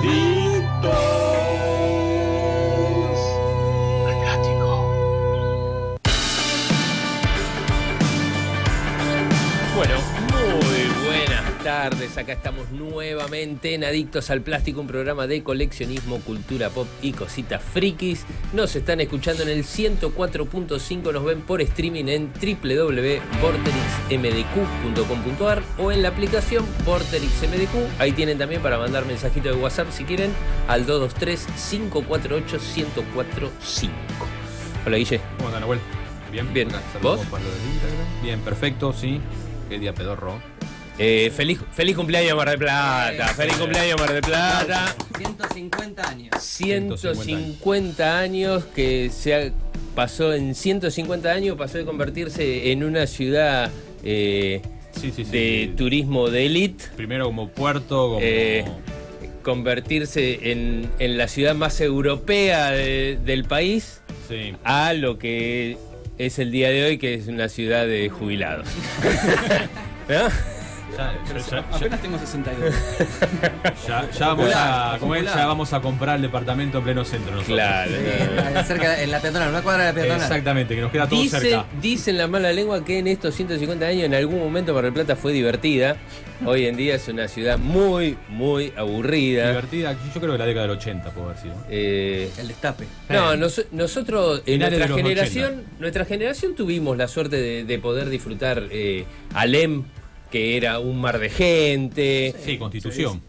Bueno, muy buenas tardes. Acá estamos nuevamente en Adictos al Plástico, un programa de coleccionismo, cultura pop y cositas frikis. Nos están escuchando en el 104.5, nos ven por streaming en www.vortexmdq.com.ar o en la aplicación VortexMDQ. Ahí tienen también para mandar mensajitos de WhatsApp si quieren al 223-548-1045. Hola, Guille. ¿Cómo andan, Nahuel? Bien. Bien. ¿Vos? Para lo del Instagram. Bien, perfecto, sí. Qué día pedorro. Feliz cumpleaños, Mar del Plata. Feliz cumpleaños, Mar del Plata. 150 años. 150 años que pasó en 150 años, pasó de convertirse en una ciudad de turismo de élite. Primero como puerto, como... convertirse en la ciudad más europea del país, sí, a lo que es el día de hoy, que es una ciudad de jubilados. ¿No? Apenas tengo 62. Ya vamos a comprar el departamento en pleno centro nosotros. Claro. Cerca, en la peatonal, una cuadra de la peatonal. Exactamente, que nos queda todo cerca. Dicen la mala lengua que en estos 150 años en algún momento Mar del Plata fue divertida. Hoy en día es una ciudad muy, muy aburrida. Divertida, yo creo que la década del 80 puede haber sido. El destape. No, nosotros en nuestra generación tuvimos la suerte de poder disfrutar Alem, que era un mar de gente. Sí, Constitución.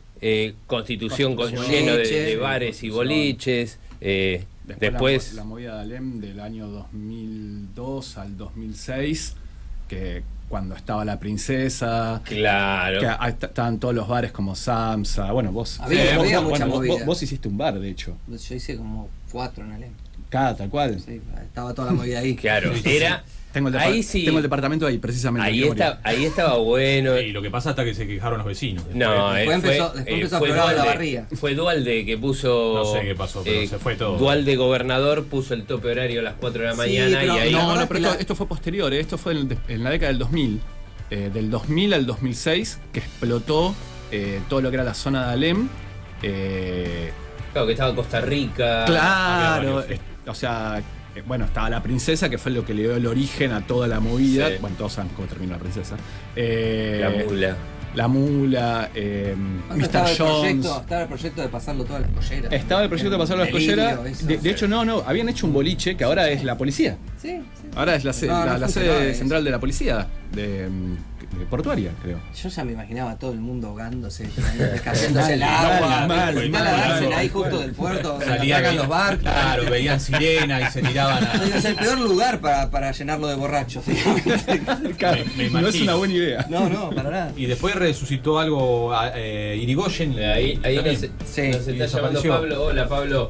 Constitución lleno de bares y boliches. Después la movida de Alem del año 2002 al 2006, que cuando estaba la princesa, claro, que estaban todos los bares como Samsa. Bueno, vos vos hiciste un bar, de hecho. Yo hice como 4 en Alem. Cada tal cual. Sí, estaba toda la movida ahí. Claro, era... Tengo el departamento ahí, precisamente. Ahí estaba bueno. Y lo que pasa hasta que se quejaron los vecinos. No, después empezó a aflorar la barría. Fue Dualde que puso... No sé qué pasó, pero se fue todo. Dualde gobernador puso el tope horario a las 4 de la mañana, pero, y ahí... pero esto fue posterior, esto fue en la década del 2000. Del 2000 al 2006, que explotó todo lo que era la zona de Alem. Claro, que estaba Costa Rica. Claro, o sea... Bueno, estaba la princesa, que fue lo que le dio el origen a toda la movida. Sí. Bueno, todos saben cómo terminó la princesa. La mula, Mr. Jones. Estaba el proyecto de pasarlo todas las colleras. Estaba el proyecto de pasarlo a las colleras. De hecho, no, habían hecho un boliche que ahora es la policía. Sí. Ahora es la sede central de la policía de portuaria, creo. Yo ya me imaginaba a todo el mundo ahogándose, cayéndose el agua. Mal. Ahí justo del puerto, sacan los barcos. Claro, veían sirena y se tiraban a... Es el peor lugar para llenarlo de borrachos. me imagino. No es una buena idea. No, para nada. Y después resucitó algo Irigoyen. Ahí nos está llamando Pablo. Hola, Pablo.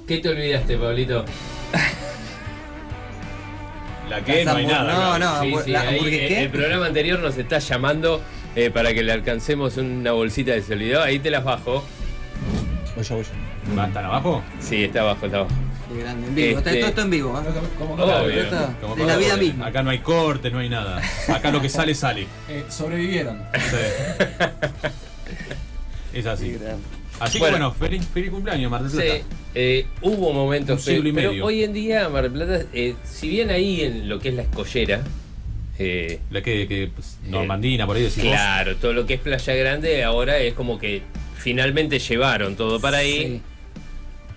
¿Qué te olvidaste, Pablito? La que no hay nada. Sí, el programa anterior nos está llamando para que le alcancemos una bolsita de se olvidó. Ahí te las bajo. Voy yo. ¿Están abajo? Sí, está abajo. Qué grande, en vivo. Todo esto en vivo, ¿eh? Obvio. De la vida misma. Acá no hay corte, no hay nada. Acá lo que sale. Sobrevivieron. Sí. Es así. Así que bueno, feliz cumpleaños, Mar del Plata. Sí, hubo momentos, pero hoy en día Mar del Plata, si bien ahí en lo que es la escollera, la que Normandina, por ahí decís. Claro, todo lo que es Playa Grande ahora es como que finalmente llevaron todo para ahí. Sí.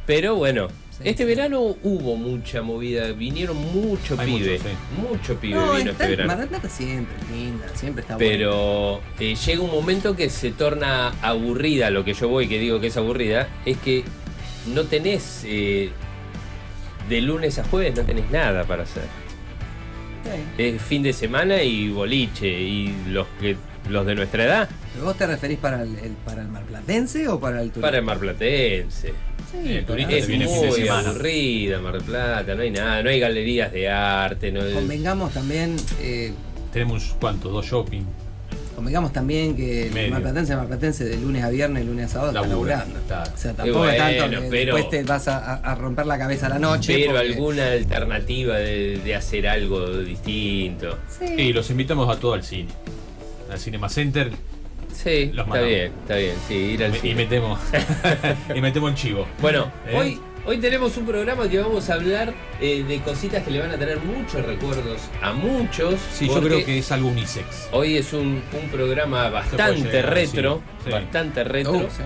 Pero bueno, este verano hubo mucha movida, vinieron mucho pibe. Mucho pibe vino este verano. Mar del Plata siempre es linda, siempre está pero llega un momento que se torna aburrida. Lo que yo voy, que digo que es aburrida, es que no tenés de lunes a jueves, no tenés nada para hacer. Es fin de semana y boliche, y los de nuestra edad. ¿Pero vos te referís para el marplatense o para el turismo? Para el marplatense. Sí, el turismo es muy aburrida, Mar del Plata, no hay nada, no hay galerías de arte. Convengamos también... tenemos, ¿2 shopping? Convengamos también que el marplatense de lunes a viernes, lunes a sábado está laburando. O sea, tampoco es tanto que después te vas a romper la cabeza a la noche. Pero alguna alternativa de hacer algo distinto. Sí. Y los invitamos a todo al cine. Al Cinema Center. Sí, está bien, sí, ir al cine. Y metemos el chivo. Bueno, hoy tenemos un programa que vamos a hablar de cositas que le van a tener muchos recuerdos a muchos. Sí, yo creo que es algo unisex. Hoy es un programa bastante retro, bastante retro. Sí.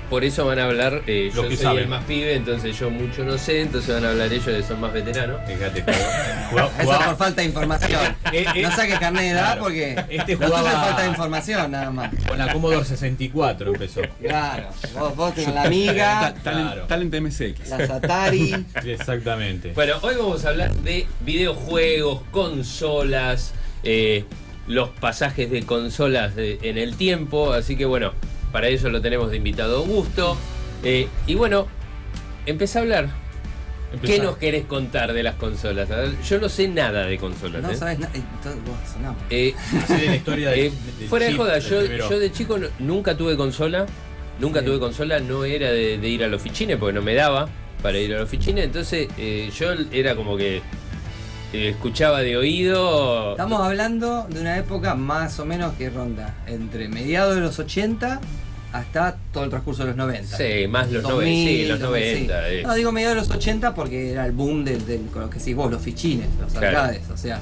Por eso van a hablar, yo soy el más pibe, entonces yo mucho no sé, entonces van a hablar ellos que son más veteranos. Fíjate, eso por falta de información. No saques carnet de edad porque jugaba falta de información nada más. Con la Commodore 64 empezó. Claro, vos tenés la Amiga, Talent MSX. Las Atari. Exactamente. Bueno, hoy vamos a hablar de videojuegos, consolas, los pasajes de consolas en el tiempo, así que bueno, para eso lo tenemos de invitado Augusto. Y bueno, empecé a hablar. ¿Qué nos querés contar de las consolas? A ver, yo no sé nada de consolas. No sabes nada. De la historia de fuera de joda, yo de chico nunca tuve consola. Nunca tuve consola, no era de ir a los fichines porque no me daba para ir a los fichines. Entonces yo era como que escuchaba de oído. Estamos hablando de una época más o menos que ronda entre mediados de los 80 hasta todo el transcurso de los 90. Sí, más los 2000, sí, los 90. Sí. No, digo mediados de los 80 porque era el boom del con lo que decís vos, los fichines, los arcades. O sea,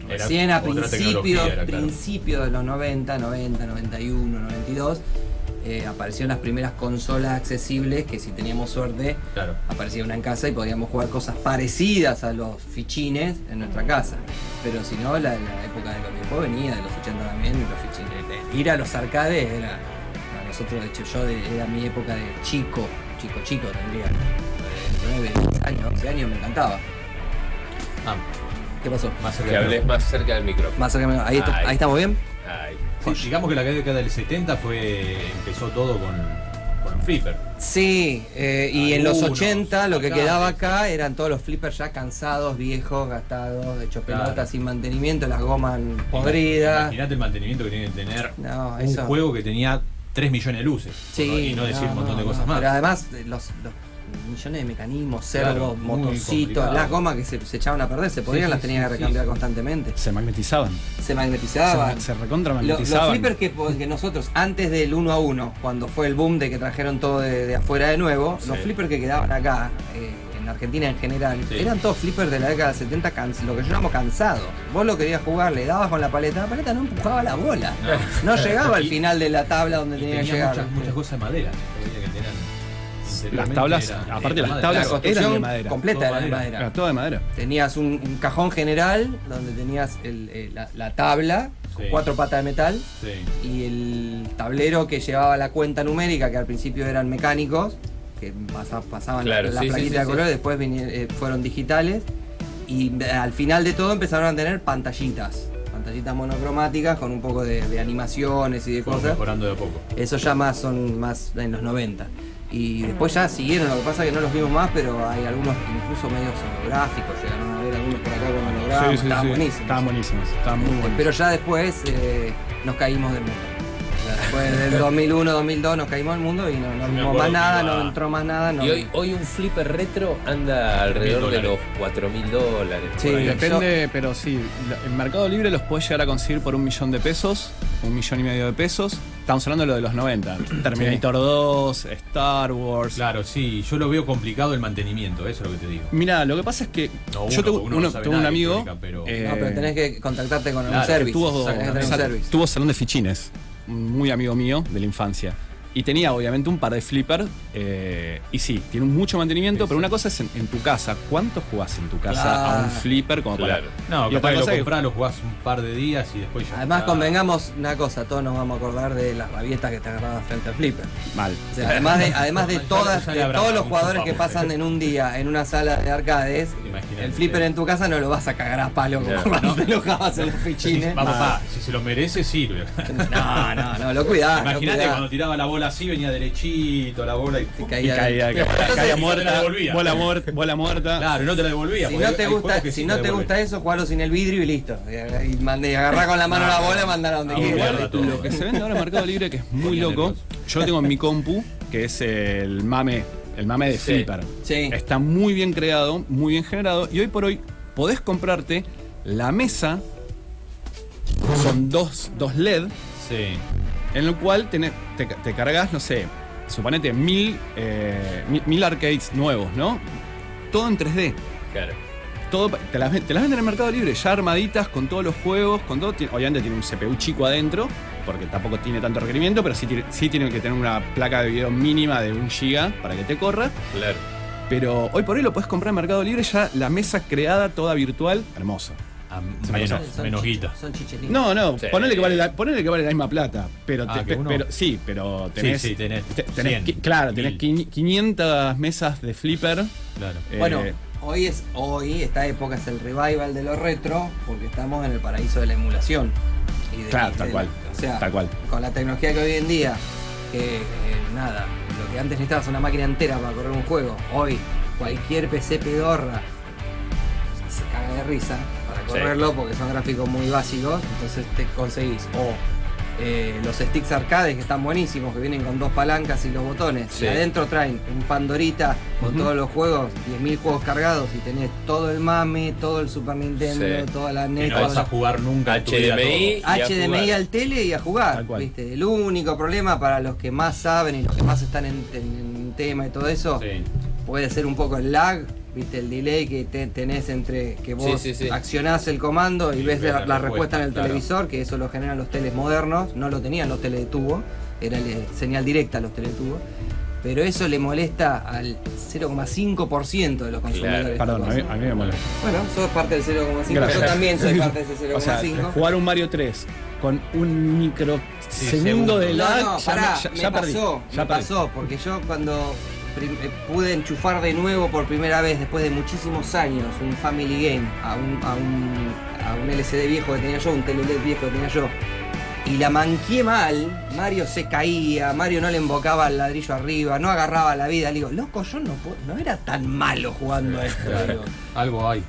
recién a principios de los 90, 91, 92, aparecieron las primeras consolas accesibles que si teníamos suerte aparecía una en casa y podíamos jugar cosas parecidas a los fichines en nuestra casa. Pero si no, la época de los videojuegos venía de los 80 también, y los fichines. Ir a los arcades era... Nosotros, de hecho, era mi época de chico, tendría 9 años, 11 años, me encantaba. ¿Qué pasó? Que hables más cerca del micrófono. Más cerca del micrófono. Ahí estamos bien. Sí, digamos que la década del 70 empezó todo con flipper. Sí, y en los 80 lo que quedaba acá eran todos los flippers ya cansados, viejos, gastados, hechos pelota, sin mantenimiento, las gomas podridas. Imagínate el mantenimiento que tiene que tener un juego que tenía 3 millones de luces. Sí, y no decir un montón de cosas más. Pero además, los millones de mecanismos, servos, motorcitos, las gomas que se echaban a perder, las tenías que recambiar constantemente. Se magnetizaban. Se recontra magnetizaban. Los flippers que nosotros, antes del 1 a 1, cuando fue el boom de que trajeron todo de afuera de nuevo, los flippers que quedaban acá, en Argentina en general, eran todos flippers de la década del 70, lo que yo llamo cansados. Vos lo querías jugar, le dabas con la paleta no empujaba la bola. No llegaba al final de la tabla donde tenía que llegar. Muchas cosas de madera. Las tablas, aparte las tablas eran de madera. Completa era de madera. Era todo de madera. Tenías un cajón general donde tenías la tabla, con 4 patas de metal, y el tablero que llevaba la cuenta numérica, que al principio eran mecánicos, que pasaban la plaquita de color, después fueron digitales, y al final de todo empezaron a tener pantallitas monocromáticas con un poco de animaciones y de cosas. Mejorando de a poco. Eso ya son más en los 90. Y después ya siguieron, lo que pasa es que no los vimos más, pero hay algunos incluso medios holográficos, llegaron a ver algunos por acá con hologramas, estaban buenísimos. Estaban buenísimos, estaban muy buenos. Pero ya después nos caímos del mundo. Después del 2001, 2002 nos caímos del mundo y no vimos más nada, no entró más nada. Y hoy un flipper retro anda alrededor de los $4.000. Sí, depende, pero sí, en Mercado Libre los podés llegar a conseguir por $1.000.000, $1.5 million de pesos. Estamos hablando de lo de los 90. Terminator 2, Star Wars. Claro, sí, yo lo veo complicado el mantenimiento, eso es lo que te digo. Mirá, lo que pasa es que yo tengo un amigo. Pero tenés que contactarte con un service. Tuvo salón de fichines. Muy amigo mío de la infancia. Y tenía obviamente un par de flipper. Y sí, tiene mucho mantenimiento, pero una cosa es en tu casa. ¿Cuánto jugás en tu casa a un flipper como para? No, capaz que lo comprás, lo jugás un par de días y después ya. Además, convengamos una cosa, todos nos vamos a acordar de las rabietas que te agarrabas frente al flipper. Mal. O sea, además de todos los jugadores que pasan en un día en una sala de arcades, el flipper en tu casa no lo vas a cagar a palo como cuando te enojabas en los fichines. Papá, si se lo merece, sirve. No, lo cuidás. Imagínate cuando tiraba la bola así, venía derechito la bola y caía muerta, bola muerta. Claro, no te la devolvía. Si no te gusta eso, jugalo sin el vidrio y listo. Y agarrá con la mano la bola y mandar a donde quieras. Lo que se vende ahora en Mercado Libre, que es muy loco, yo lo tengo en mi compu, que es el mame de flipper. Sí. Está muy bien creado, muy bien generado, y hoy por hoy podés comprarte la mesa. Son dos LED. Sí. en el cual te cargas, no sé, suponete 1000 arcades nuevos, ¿no? Todo en 3D. Claro. Todo, te las venden en el Mercado Libre, ya armaditas con todos los juegos, con todo. Obviamente tiene un CPU chico adentro, porque tampoco tiene tanto requerimiento, pero sí tiene que tener una placa de video mínima de 1 GB para que te corra. Claro. Pero hoy por hoy lo puedes comprar en Mercado Libre, ya la mesa creada, toda virtual, hermosa. Menos guita. Son chichelitos. No, Sí. ponele que vale la misma plata. Pero, pero tenés. Sí, tenés 100, claro, tenés 500 mesas de flipper. Claro. Bueno, hoy esta época es el revival de lo retro, porque estamos en el paraíso de la emulación. Claro, tal cual. O sea, tal cual. con la tecnología que hoy en día, nada, lo que antes necesitabas una máquina entera para correr un juego, hoy cualquier PC pedorra se caga de risa para correrlo porque son gráficos muy básicos, entonces te conseguís los sticks arcades que están buenísimos, que vienen con 2 palancas y los botones, y adentro traen un Pandorita con todos los juegos, 10.000 juegos cargados, y tenés todo el MAME, todo el Super Nintendo, toda la NES. No vas a jugar nunca HDMI al tele y a jugar, ¿viste? El único problema para los que más saben y los que más están en tema y todo eso, puede ser un poco el lag, ¿viste? El delay que tenés entre que vos accionás el comando y ves la respuesta en el televisor, que eso lo generan los teles modernos, no lo tenían los teles de tubo, era señal directa a los teles de tubo, pero eso le molesta al 0,5% de los consumidores. Perdón, a mí me molesta. Bueno, sos parte del 0,5%, yo también soy parte de ese 0,5%. O sea, jugar un Mario 3 con un microsegundo de lag, me pasó, porque yo cuando pude enchufar de nuevo por primera vez después de muchísimos años un Family Game a un LCD viejo que tenía yo, un TLED viejo que tenía yo, y la manqué mal, Mario se caía, Mario no le embocaba el ladrillo arriba, no agarraba la vida, le digo, loco, yo no era tan malo jugando a esto. Algo hay.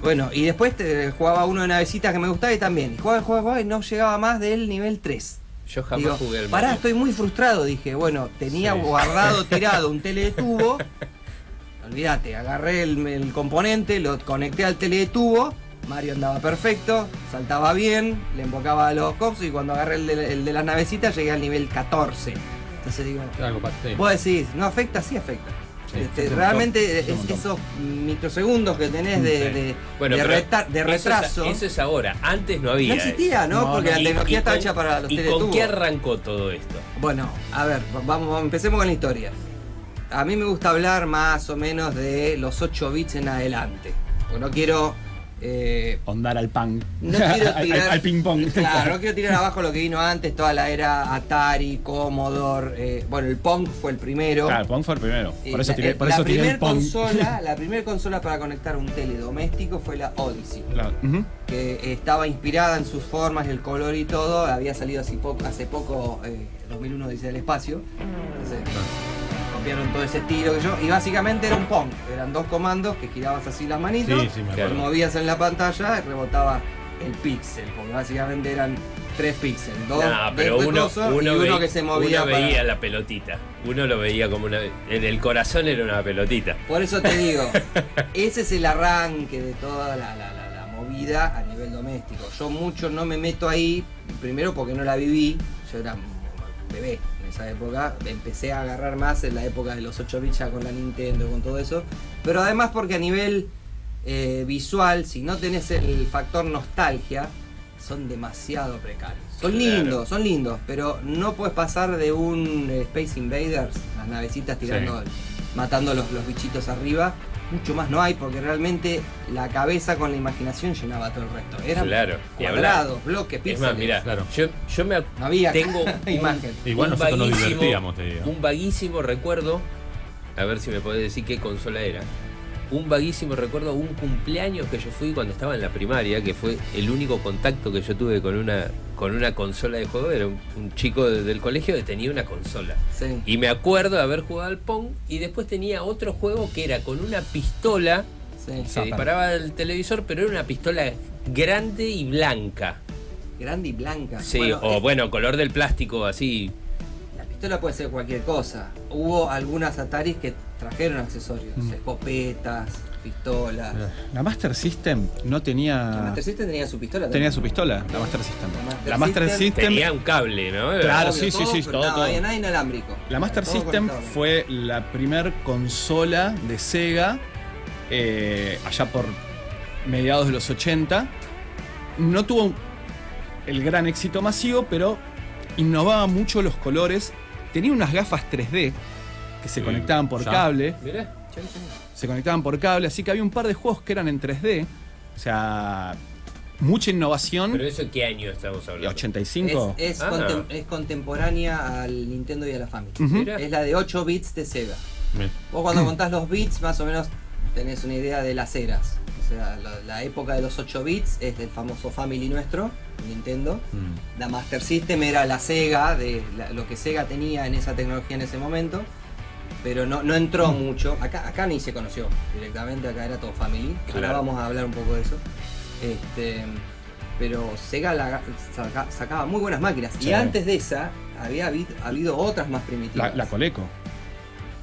Bueno, y después jugaba uno de navecitas que me gustaba y también, y jugaba y no llegaba más del nivel 3. Yo jamás jugué al Mario. Pará, estoy muy frustrado, dije, bueno, tenía guardado, tirado un tele de tubo. Olvídate, agarré el componente, lo conecté al tele de tubo, Mario andaba perfecto, saltaba bien, le embocaba a los cops, y cuando agarré el de las navecitas llegué al nivel 14. Entonces digo, vos decís, ¿no afecta? Sí afecta. Realmente esos microsegundos que tenés de retraso. Eso es ahora, antes no había. No existía, ¿no? Porque la tecnología está hecha para los teletubos. ¿Y con qué arrancó todo esto? Bueno, a ver, empecemos con la historia. A mí me gusta hablar más o menos de los 8 bits en adelante. Porque no quiero ondar al punk. No quiero tirar al ping pong. Claro, no quiero tirar abajo lo que vino antes, toda la era Atari, Commodore. Bueno, el Pong fue el primero. Claro, el Pong fue el primero. Por eso tiré el Pong. La primera consola para conectar un tele doméstico fue la Odyssey. Claro. Que estaba inspirada en sus formas, el color y todo. Había salido hace poco 2001 Odisea del Espacio. Entonces, copiaron todo ese estilo y básicamente era un Pong, eran 2 comandos que girabas así las manitos, que movías en la pantalla y rebotaba el píxel, porque básicamente eran 3 píxeles, pero uno que se movía. Uno veía la pelotita, uno lo veía como en el corazón era una pelotita. Por eso te digo, ese es el arranque de toda la movida a nivel doméstico. Yo mucho no me meto ahí, primero porque no la viví, yo era bebé en esa época, empecé a agarrar más en la época de los 8 bits ya con la Nintendo, con todo eso, pero además porque a nivel visual, si no tenés el factor nostalgia, son demasiado precarios. Son lindos, pero no puedes pasar de un Space Invaders, las navecitas tirando, matando los bichitos arriba. Mucho más no hay, porque realmente la cabeza con la imaginación llenaba todo el resto. Eran cuadrados, bloques, píxeles. Es más, mirá, yo me no había tengo imagen. Igual nosotros nos divertíamos, te digo. Un vaguísimo recuerdo, a ver si me podés decir qué consola era. Un vaguísimo recuerdo, un cumpleaños que yo fui cuando estaba en la primaria, que fue el único contacto que yo tuve con una consola de juego. Era un chico del colegio que tenía una consola. Sí. Y me acuerdo de haber jugado al Pong, y después tenía otro juego que era con una pistola, se disparaba del televisor, pero era una pistola grande y blanca. Grande y blanca. Sí, color del plástico así. pistola puede ser cualquier cosa. Hubo algunas Ataris que trajeron accesorios, escopetas, pistolas. La Master System no tenía... La Master System tenía su pistola también. Tenía su pistola, la Master System. La Master System tenía un cable, ¿no? Claro, Obvio, sí, todo. Nada inalámbrico. La Master Todo System conectado. fue la primer consola de Sega allá por mediados de los 80. No tuvo el gran éxito masivo, pero innovaba mucho los colores. Tenía unas gafas 3D que se conectaban por cable. Mirá. Se conectaban por cable, así que había un par de juegos que eran en 3D. O sea, mucha innovación. ¿Pero eso qué año estamos hablando? 85. Es contemporánea al Nintendo y a la Family. Mirá. Es la de 8 bits de Sega. Bien. Vos cuando contás los bits, más o menos tenés una idea de las eras. O sea, la época de los 8 bits es el famoso Family nuestro, Nintendo. La Master System era la Sega, lo que Sega tenía en esa tecnología en ese momento. Pero no entró mucho. Acá ni se conoció directamente, acá era todo Family. Claro. Ahora vamos a hablar un poco de eso. Pero Sega sacaba muy buenas máquinas. Sí. Y antes de esa, había habido otras más primitivas. La Coleco.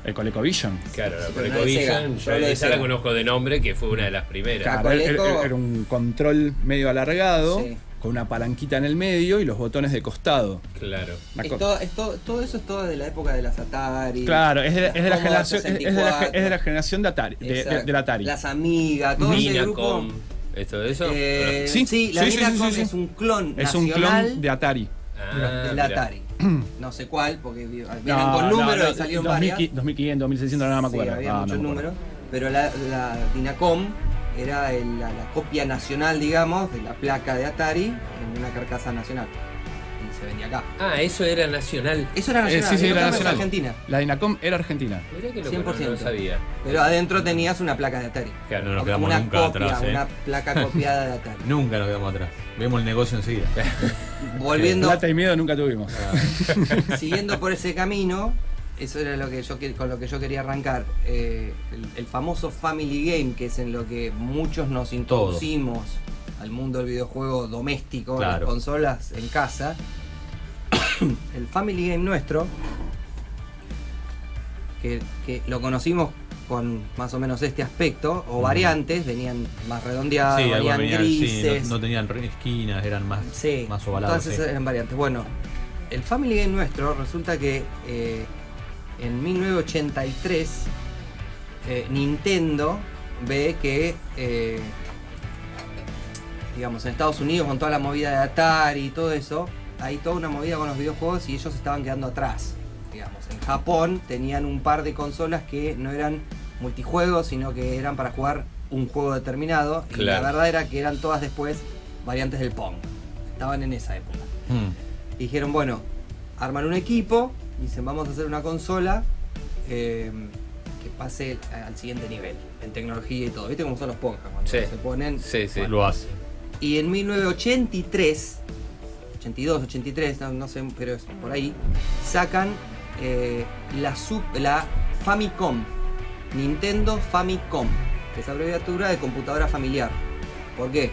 El ColecoVision. Claro, la Sí, pero no de Sega, ColecoVision, yo hablo de esa la Sega. conozco de nombre, que fue una de las primeras. Claro. Claro, era un control medio alargado, Sí. con una palanquita en el medio y los botones de costado. Claro. Todo eso es todo de la época de las Atari. Claro, es de la Commodore generación, 64. es de la generación de Atari, Exacto. del Atari. Las Amiga, todo ese grupo. Ninacom, ¿esto de eso? Sí, la sí, Ninacom sí. es un clon Es un nacional clon de Atari. del mirá. Atari. No sé cuál, porque vienen con números y salieron varias. 2500, 2600, no me acuerdo. Sí, había No, muchos no me acuerdo. números. Pero la Dinacom era la copia nacional, digamos, de la placa de Atari en una carcasa nacional. Y se vendía acá. Ah, eso era nacional. Eso era nacional, Sí, la era Dinacom es nacional. Argentina. La Dinacom era argentina. Mirá que lo 100%. no sabía. Pero adentro tenías una placa de Atari. Claro, No nos Como quedamos una nunca copia, atrás, una placa copiada de Atari. Nunca nos quedamos atrás. Vemos el negocio enseguida. Volviendo, Plata y miedo nunca tuvimos. siguiendo por ese camino, eso era con lo que yo quería arrancar. El famoso Family Game, que es en lo que muchos nos introducimos al mundo del videojuego doméstico, Claro. las consolas en casa. El Family Game nuestro, que lo conocimos con más o menos este aspecto, o variantes, venían más redondeadas, Sí, venían algunos grises. no tenían esquinas, eran más ovalados. Entonces eran variantes. Bueno, el Family Game nuestro resulta que en 1983 Nintendo ve que digamos en Estados Unidos con toda la movida de Atari y todo eso, hay toda una movida con los videojuegos y ellos estaban quedando atrás. Digamos, en Japón tenían un par de consolas que no eran multijuegos, sino que eran para jugar un juego determinado. Claro. Y la verdad era que eran todas después variantes del Pong. Estaban en esa época. Y dijeron, bueno, arman un equipo, dicen vamos a hacer una consola que pase al siguiente nivel en tecnología y todo. ¿Viste cómo son los Ponjas? Cuando Sí. se ponen. Sí, sí. Lo hace. Y en 1983, 82, 83, no sé, pero es por ahí, sacan la Famicom, Nintendo Famicom, que es abreviatura de computadora familiar. ¿Por qué?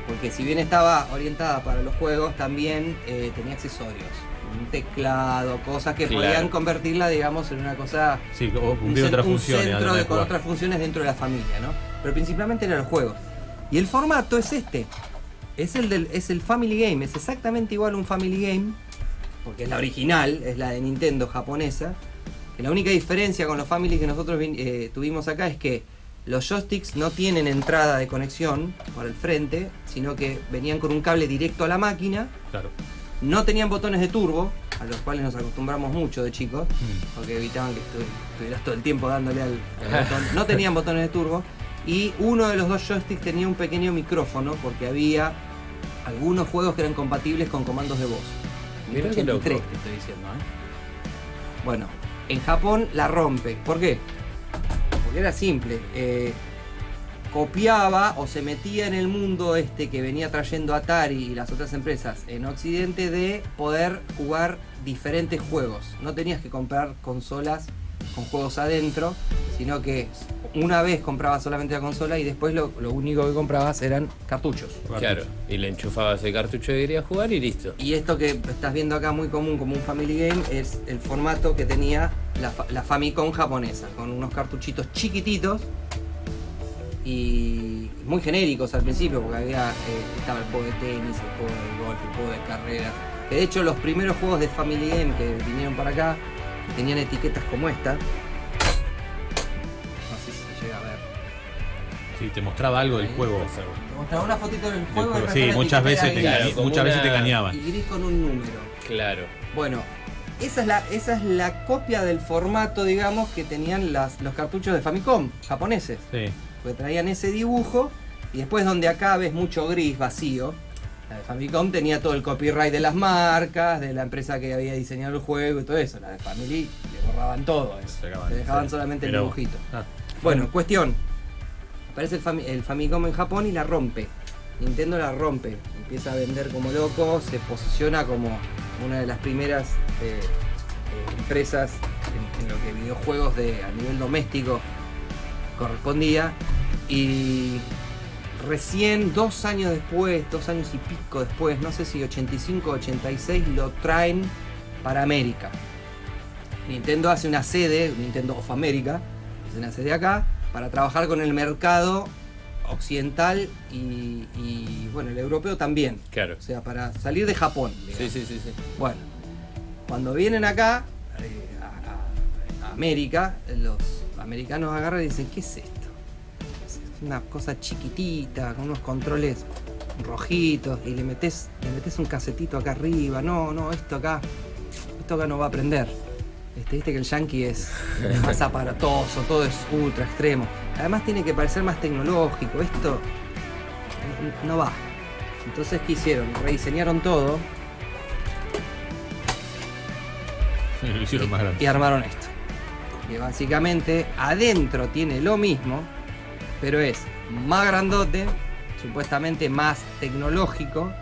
Porque si bien estaba orientada para los juegos, también tenía accesorios, un teclado, cosas que Claro. podían convertirla, digamos, en una cosa, Sí, o un, cumplir otras un funciones. centro además de con jugar. otras funciones dentro de la familia, ¿no? Pero principalmente eran los juegos. Y el formato es este. Es el Family Game, es exactamente igual a un Family Game, porque es la original, es la de Nintendo japonesa. Que la única diferencia con los Family que nosotros tuvimos acá es que los joysticks no tienen entrada de conexión por el frente, sino que venían con un cable directo a la máquina. Claro. No tenían botones de turbo, a los cuales nos acostumbramos mucho de chicos, porque evitaban que estuvieras todo el tiempo dándole al botón. No tenían botones de turbo. Y uno de los dos joysticks tenía un pequeño micrófono, porque había algunos juegos que eran compatibles con comandos de voz. Mirá qué 83 loco. te estoy diciendo, Bueno, en Japón la rompe. ¿Por qué? Porque era simple. Copiaba o se metía en el mundo este que venía trayendo Atari y las otras empresas en Occidente de poder jugar diferentes juegos. No tenías que comprar consolas con juegos adentro, sino que una vez comprabas solamente la consola y después lo único que comprabas eran cartuchos. Claro, y le enchufabas el cartucho que querías jugar y listo. Y esto que estás viendo acá muy común como un Family Game es el formato que tenía la Famicom japonesa, con unos cartuchitos chiquititos y muy genéricos al principio, porque estaba el juego de tenis, el juego de golf, el juego de carreras. Que de hecho los primeros juegos de Family Game que vinieron para acá tenían etiquetas como esta. Sí, te mostraba algo del juego. Te mostraba una fotito del juego. Sí, muchas veces te engañaban. Y gris con un número. Claro. Bueno, esa es la copia del formato, digamos, que tenían los cartuchos de Famicom japoneses. Sí. Porque traían ese dibujo y después donde acá ves mucho gris vacío, la de Famicom tenía todo el copyright de las marcas, de la empresa que había diseñado el juego y todo eso. La de Family le borraban todo eso. Te dejaban solamente el dibujito. Bueno, cuestión. Aparece el Famicom en Japón y la rompe. Nintendo la rompe. Empieza a vender como loco, se posiciona como una de las primeras empresas en lo que videojuegos a nivel doméstico correspondía. Y recién 2 años después, 2 años y pico después, no sé si 85 o 86, lo traen para América. Nintendo hace una sede, Nintendo of America, hace una sede acá, para trabajar con el mercado occidental y bueno, el europeo también. Claro. O sea, para salir de Japón. Sí. Bueno, cuando vienen acá, a América, los americanos agarran y dicen, ¿qué es esto? Es una cosa chiquitita, con unos controles rojitos, y le metes un casetito acá arriba. No, esto acá no va a prender. Viste que el yankee es más aparatoso, todo es ultra extremo. Además tiene que parecer más tecnológico. Esto no va. Entonces, ¿qué hicieron? Rediseñaron todo. Lo hicieron más grande. Y armaron esto. Que básicamente adentro tiene lo mismo, pero es más grandote, supuestamente más tecnológico.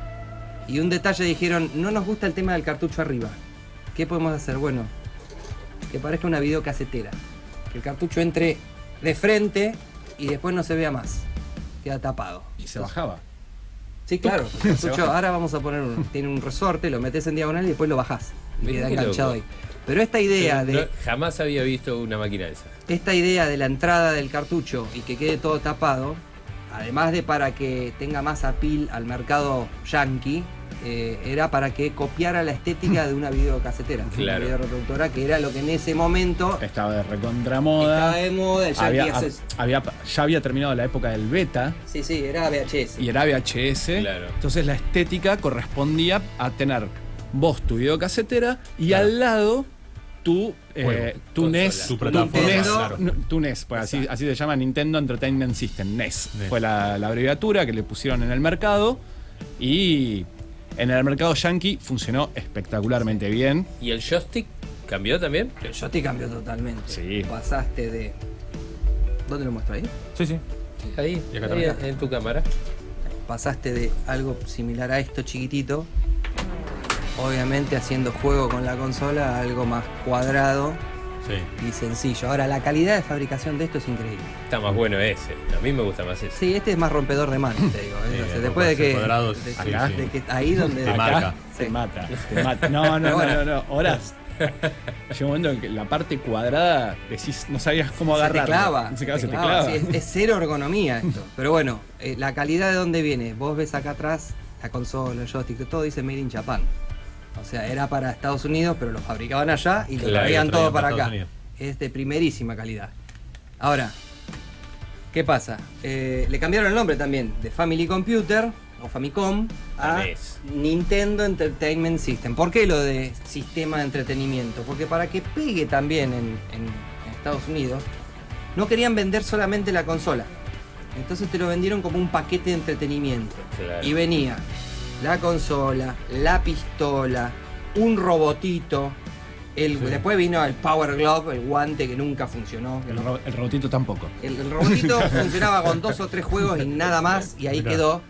Y un detalle, dijeron, no nos gusta el tema del cartucho arriba. ¿Qué podemos hacer? Bueno, que parezca una videocasetera. Que el cartucho entre de frente y después no se vea más. Queda tapado. Y se bajaba. Sí, claro. El cartucho, ahora vamos a poner tiene un resorte, lo metes en diagonal y después lo bajás. Y queda enganchado ahí. Pero esta idea jamás había visto una máquina de esas. Esta idea de la entrada del cartucho y que quede todo tapado, además de para que tenga más appeal al mercado yankee, era para que copiara la estética de una videocasetera, una videoreproductora, que era lo que en ese momento estaba de recontramoda. Estaba de moda, el yankee ya había terminado la época del beta. Sí, era VHS. Y era VHS. Claro. Entonces la estética correspondía a tener vos tu videocasetera y al lado tu NES, tu NES, pues así se llama, Nintendo Entertainment System, NES. Fue la abreviatura que le pusieron en el mercado y en el mercado yankee funcionó espectacularmente bien. ¿Y el joystick cambió también? El joystick cambió totalmente. Sí. Pasaste de... ¿Dónde lo muestro ahí? Sí. Ahí en tu cámara. Pasaste de algo similar a esto chiquitito, obviamente haciendo juego con la consola, a algo más cuadrado y sencillo. Ahora, la calidad de fabricación de esto es increíble. Está más bueno ese. A mí me gusta más ese. Sí, este es más rompedor de manos, te digo. Después de que, de que ahí donde te marca. Te mata. No. Horas. Llega un momento en que la parte cuadrada decís, no sabías cómo agarrarla. Se te clava. Sí, es cero ergonomía esto. Pero bueno, la calidad de dónde viene. Vos ves acá atrás la consola, el joystick, todo dice Made in Japan. O sea, era para Estados Unidos, pero lo fabricaban allá y lo traían todo para acá. Es de primerísima calidad. Ahora, ¿qué pasa? Le cambiaron el nombre también de Family Computer o Famicom a Nintendo Entertainment System. ¿Por qué lo de sistema de entretenimiento? Porque para que pegue también en Estados Unidos, no querían vender solamente la consola. Entonces te lo vendieron como un paquete de entretenimiento. Claro. Y venía la consola, la pistola, un robotito. Después vino el Power Glove, el guante que nunca funcionó. El robotito tampoco. El robotito funcionaba con 2 o 3 juegos y nada más, y ahí quedó.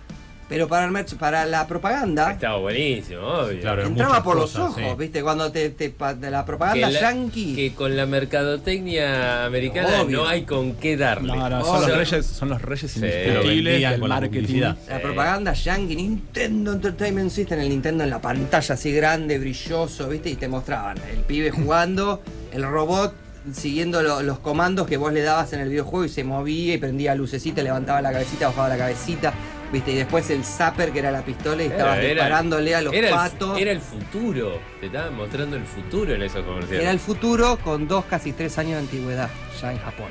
Pero para la propaganda... Estaba buenísimo, obvio. Claro, entraba por los ojos, sí. ¿Viste? Cuando de la propaganda yankee... Que con la mercadotecnia americana no hay con qué darle. No, son los reyes indiscutibles del marketing. La propaganda yankee, Nintendo Entertainment System, el Nintendo en la pantalla así grande, brilloso, ¿viste? Y te mostraban el pibe jugando, el robot siguiendo los comandos que vos le dabas en el videojuego y se movía y prendía lucecita, levantaba la cabecita, bajaba la cabecita. ¿Viste? Y después el zapper, que era la pistola, y estabas disparándole a los patos. Era el futuro. Te estaban mostrando el futuro en esos comerciales. Era el futuro con 2, casi 3 años de antigüedad, ya en Japón.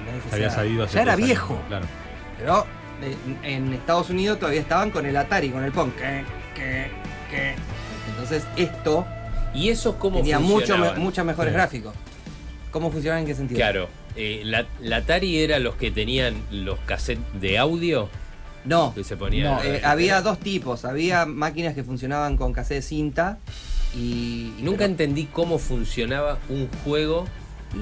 ¿Entendés? Había salido hace ya era viejo. Años, claro. Pero en Estados Unidos todavía estaban con el Atari, con el Pong. Entonces esto... ¿Y eso cómo tenía muchos mejores gráficos. ¿Cómo funcionaba? ¿En qué sentido? Claro. ¿La Atari era los que tenían los cassettes de audio? No, que se ponían había 2 tipos. Había máquinas que funcionaban con cassette de cinta y nunca entendí cómo funcionaba un juego.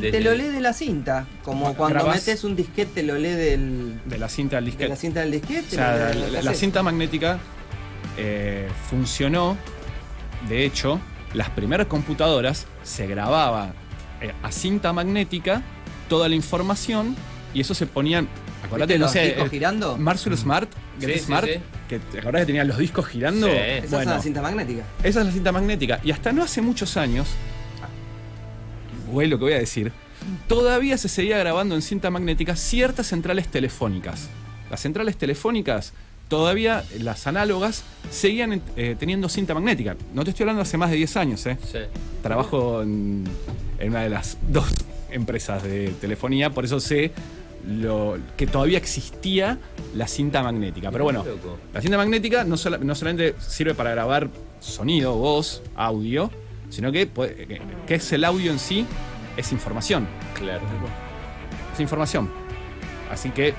Te lo lee de la cinta, como cuando metes un disquete te lo lee de la cinta al disquete. De la cinta del disquete. O sea, la cinta magnética funcionó. De hecho, las primeras computadoras se grababa a cinta magnética toda la información y eso se ponían. Acordate, no sé, discos girando. Marshall Smart, Smart, sí. que te acordás que tenían los discos girando. Sí. Esa es la cinta magnética. Esa es la cinta magnética. Y hasta no hace muchos años, güey, lo que voy a decir, todavía se seguía grabando en cinta magnética ciertas centrales telefónicas. Las centrales telefónicas, todavía las análogas, seguían teniendo cinta magnética. No te estoy hablando hace más de 10 años, ¿eh? Sí. Trabajo en una de las 2 empresas de telefonía, por eso sé que todavía existía la cinta magnética. Pero bueno, la cinta magnética no solamente sirve para grabar sonido, voz, audio, sino que es el audio en sí, es información. Claro. Es información. Así que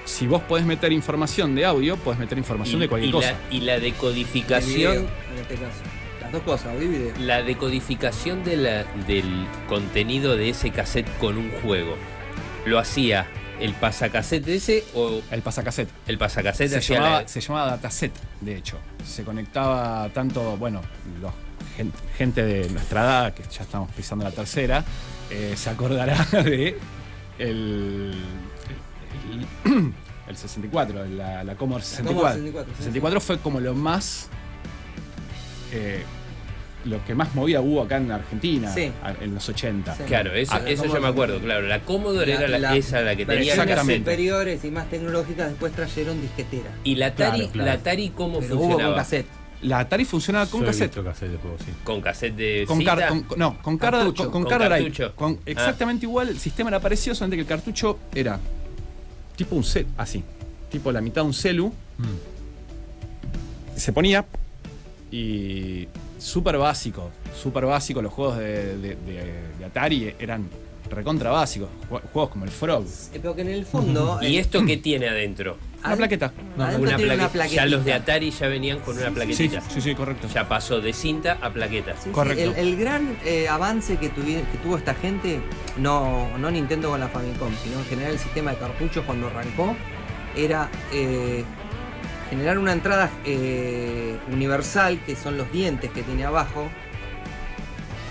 si vos podés meter información de audio, podés meter información de cualquier cosa. Y la decodificación... Video, en este caso. Las 2 cosas, audio y video. La decodificación del contenido de ese cassette con un juego. ¿Lo hacía el pasacassette ese o...? El pasacassette. El pasacassette se llamaba dataset, de hecho. Se conectaba tanto, gente de nuestra edad, que ya estamos pisando la tercera, se acordará de el 64, la Commodore 64. El 64 fue como lo más... lo que más movida hubo acá en Argentina en los 80. Sí. Claro, eso yo me acuerdo, claro. La Commodore era esa la que tenía superiores y más tecnológicas, después trajeron disquetera. ¿Y la Atari, la Atari cómo funcionaba? Hubo con cassette. La Atari funcionaba con cassette. ¿Con cassette de con cinta? Con cartucho. Exactamente igual, el sistema era parecido, solamente que el cartucho era tipo un celu, así. Tipo la mitad de un celu. Se ponía y súper básico. Los juegos de Atari eran recontra básicos. Juegos como el Frog. Pero que en el fondo... ¿Y esto qué tiene adentro? Una plaqueta. Una plaquetita. Ya los de Atari ya venían con una plaquetita. Sí, correcto. Ya pasó de cinta a plaqueta. Sí, correcto. El gran avance que tuvo esta gente, no Nintendo con la Famicom, sino en general el sistema de cartuchos cuando arrancó, era generar una entrada universal, que son los dientes que tiene abajo,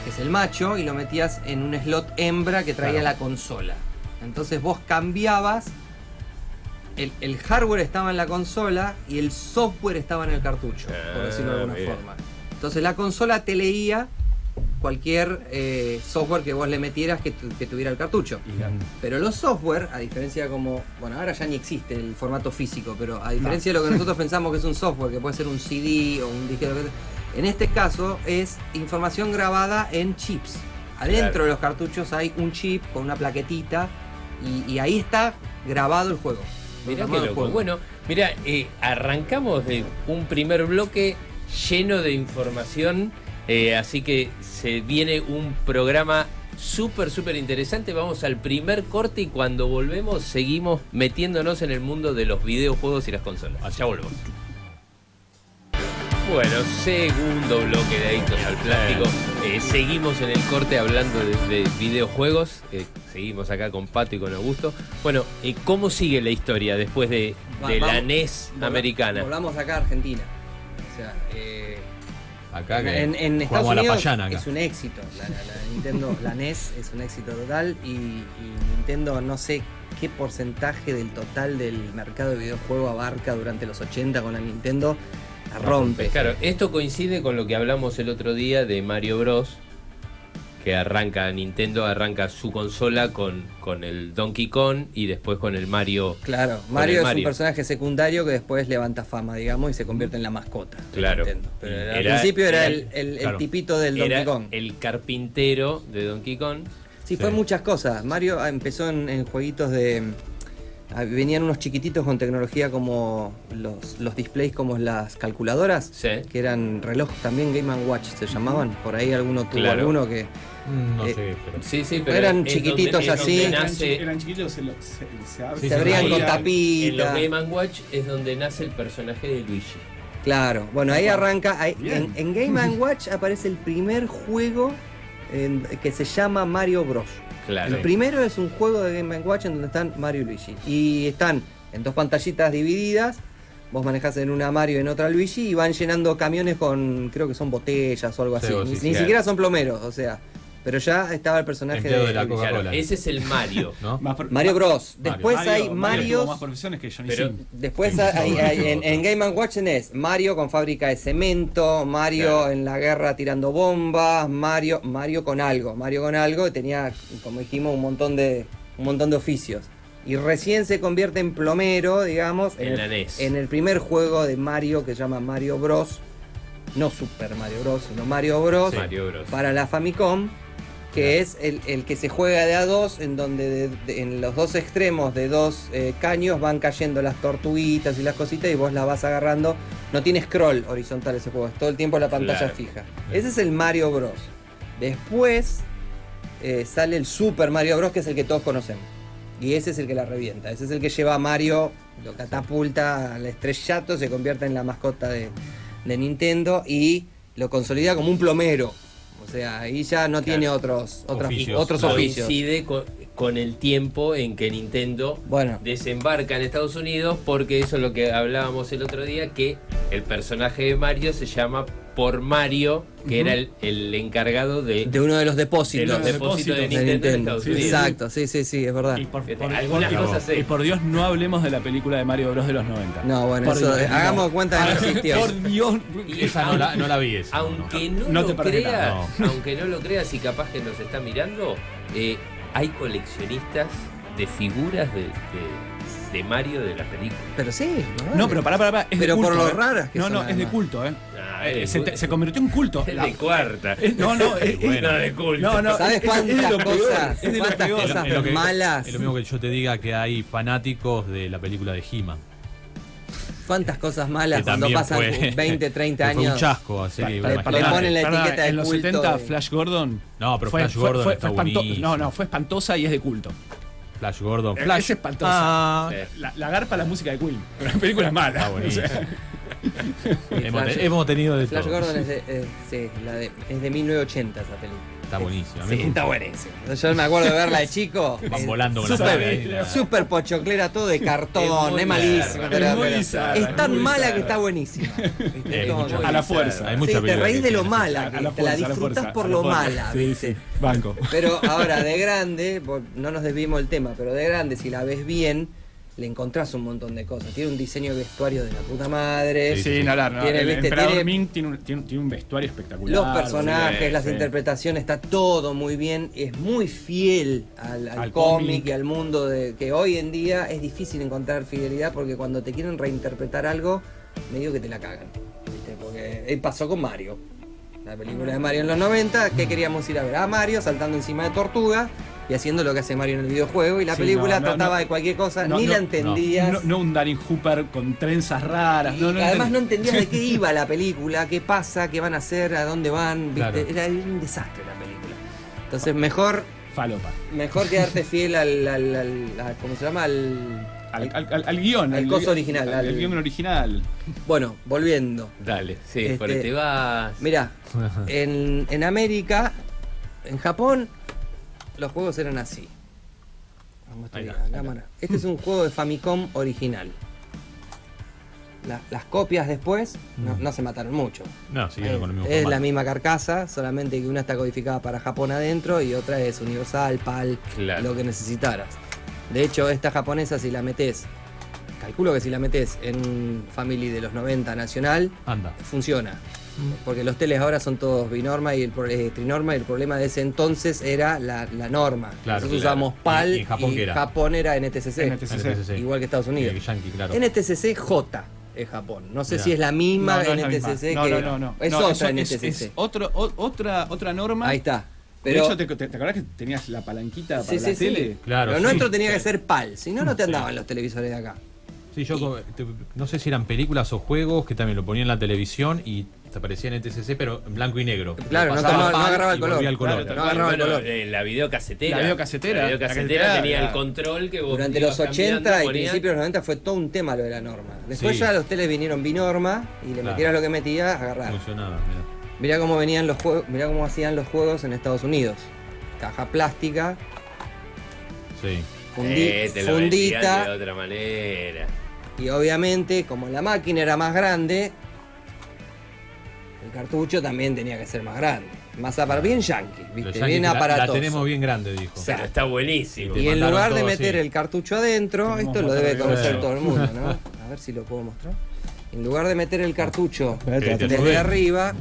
que es el macho, y lo metías en un slot hembra que traía la consola. Entonces vos cambiabas, el hardware estaba en la consola y el software estaba en el cartucho, por decirlo de alguna forma. Entonces la consola te leía cualquier software que vos le metieras que tuviera el cartucho. Pero los software, a diferencia ahora ya ni existe el formato físico, pero a diferencia de lo que nosotros pensamos que es un software, que puede ser un CD o un disquete, en este caso es información grabada en chips. Adentro de los cartuchos hay un chip con una plaquetita y ahí está grabado el juego. Mirá qué loco. Bueno, mira, arrancamos de un primer bloque lleno de información, así que se viene un programa súper interesante. Vamos al primer corte y cuando volvemos seguimos metiéndonos en el mundo de los videojuegos y las consolas. Allá volvemos. Bueno, segundo bloque de Adictos al Plástico. Seguimos en el corte hablando de videojuegos. Seguimos acá con Pato y con Augusto. Bueno, ¿cómo sigue la historia después de la NES americana? Volvamos acá a Argentina. O sea, acá en Estados Unidos payana, es un éxito. La Nintendo, la NES es un éxito total y Nintendo no sé qué porcentaje del total del mercado de videojuegos abarca durante los 80 con la Nintendo. La rompe. Claro, esto coincide con lo que hablamos el otro día de Mario Bros. Que Nintendo arranca su consola con el Donkey Kong y después con el Mario. Claro, Mario es un personaje secundario que después levanta fama, digamos, y se convierte en la mascota. Claro. Pero al principio era el tipito del Donkey Kong. El carpintero de Donkey Kong. Sí, fue muchas cosas. Mario empezó en jueguitos de... Venían unos chiquititos con tecnología como los displays como las calculadoras, que eran reloj también, Game & Watch se llamaban. Por ahí alguno tuvo alguno que... No sé, pero... Sí, pero eran chiquititos así. Eran chiquitos, se abrían con tapita. En los Game & Watch es donde nace el personaje de Luigi. Claro, bueno, ahí arranca. En Game & Watch aparece el primer juego que se llama Mario Bros. Claro. El primero es un juego de Game & Watch en donde están Mario y Luigi. Y están en dos pantallitas divididas. Vos manejás en una Mario y en otra Luigi y van llenando camiones con, creo que son botellas o algo así. Ni siquiera son plomeros, o sea. Pero ya estaba el personaje de la Coca-Cola. Claro, ese es el Mario. ¿No? Mario Bros. Después hay Mario tuvo más profesiones que Johnny Sim. Después hay en Game & Watch tenés Mario con fábrica de cemento, Mario en la guerra tirando bombas, Mario con algo, tenía, como dijimos, un montón de oficios. Y recién se convierte en plomero, digamos, en el primer juego de Mario que se llama Mario Bros. No Super Mario Bros, sino Mario Bros. Para la Famicom. Que es el que se juega de a dos, en donde en los dos extremos de dos caños van cayendo las tortuguitas y las cositas y vos las vas agarrando. No tiene scroll horizontal ese juego, es todo el tiempo la pantalla fija. Ese es el Mario Bros. Después sale el Super Mario Bros, que es el que todos conocemos. Y ese es el que la revienta, ese es el que lleva a Mario, lo catapulta al estrellato, se convierte en la mascota de Nintendo y lo consolida como un plomero. O sea, ahí ya no tiene otros oficios. Coincide con el tiempo en que Nintendo desembarca en Estados Unidos, porque eso es lo que hablábamos el otro día, que el personaje de Mario se llama por Mario, que era el encargado de uno de los depósitos. De Nintendo en Estados Unidos. Exacto, sí, es verdad. Y por Dios, no hablemos de la película de Mario Bros. De los 90. No, bueno, eso, hagamos cuenta que no existió. Por Dios. Esa no la vi. Esa, aunque no lo creas y capaz que nos está mirando, hay coleccionistas de figuras de Mario de la película. Pero sí, no, pero pará, es pero de culto, por lo raras que son. No, es de culto, se convirtió en culto. Es de cuarta. Es de culto. No, ¿sabes cuántas cosas? ¿Cuántas cosas malas? Es lo mismo que yo te diga que hay fanáticos de la película de He-Man. ¿Cuántas cosas malas cuando pasan 20, 30 años? Fue un chasco, así. Le ponen la etiqueta de en los 70 Flash Gordon. No, pero Flash Gordon está buenísimo. No, fue espantosa y es de culto. Flash Gordon. Es espantosa. La garpa la música de Queen, pero la película es mala. Está buenísimo. Hemos tenido de Flash todo. Gordon es de 1980 esa película. Está buenísimo. Sí, está buenísimo. Yo me acuerdo de verla de chico. Van volando con la Súper pochoclera, todo de cartón. Es malísimo. Es tan mala que está buenísima. A la fuerza. Hay mucha te reís de lo mala. Te la disfrutás por lo mala. Sí, banco. Pero ahora, de grande, no nos desviemos del tema, pero de grande, si la ves bien, le encontrás un montón de cosas. Tiene un diseño de vestuario de la puta madre. Sí, el Emperador Ming tiene un vestuario espectacular. Los personajes, las interpretaciones, está todo muy bien. Es muy fiel al cómic y al mundo que hoy en día es difícil encontrar fidelidad, porque cuando te quieren reinterpretar algo, medio que te la cagan. ¿Viste? Porque pasó con Mario. La película de Mario en los 90, ¿qué queríamos ir a ver? A Mario saltando encima de tortugas y haciendo lo que hace Mario en el videojuego, y la película trataba de cualquier cosa, ni la entendías. No un Danny Hooper con trenzas raras. Además no entendías de qué iba la película, qué pasa, qué van a hacer, a dónde van. Claro. Era un desastre la película. Entonces mejor falopa. Mejor quedarte fiel al ¿cómo se llama? al guión. Al coso original. Al guión original. Bueno, volviendo. Dale, sí, porque te vas. Mirá, en América, en Japón, los juegos eran así. Vamos a la cámara. Este es un juego de Famicom original. Las copias después no se mataron mucho. No, siguieron con el mismo Es formato. la misma carcasa, solamente que una está codificada para Japón adentro y otra es universal, PAL, lo que necesitaras. De hecho, esta japonesa, si la metés, calculo que si la metés en Family de los 90 nacional, funciona. Porque los teles ahora son todos binorma y trinorma, y el problema de ese entonces era la norma. Nosotros usábamos PAL y Japón era NTSC. Igual que Estados Unidos. NTSC J es Japón. No sé si es la misma NTSC no. Es otra NTSC. Es otra norma. Ahí está. Pero, de hecho, ¿te acordás que tenías la palanquita para la tele? Sí. Claro, pero nuestro tenía que ser PAL, si no te andaban los televisores de acá. Sí, yo no sé si eran películas o juegos que también lo ponían en la televisión y te aparecía en TCC, pero en blanco y negro. Claro, no agarraba el color. No agarraba el color. La videocasetera. La videocasetera tenía el control que vos durante los 80 y principios de los 90 fue todo un tema lo de la norma. Después ya los teles vinieron binorma y le metieras lo que metías, agarrar. Funcionaba, mirá cómo venían los juegos, mirá cómo hacían los juegos en Estados Unidos. Caja plástica. Sí. Te lo fundita. De otra manera. Y obviamente, como la máquina era más grande, el cartucho también tenía que ser más grande. Bien yankee, ¿viste? Bien aparatoso. La tenemos bien grande, dijo. O sea, está buenísimo. Y en lugar de meter el cartucho adentro, esto lo debe conocer todo el mundo, ¿no? A ver si lo puedo mostrar. En lugar de meter el cartucho desde arriba,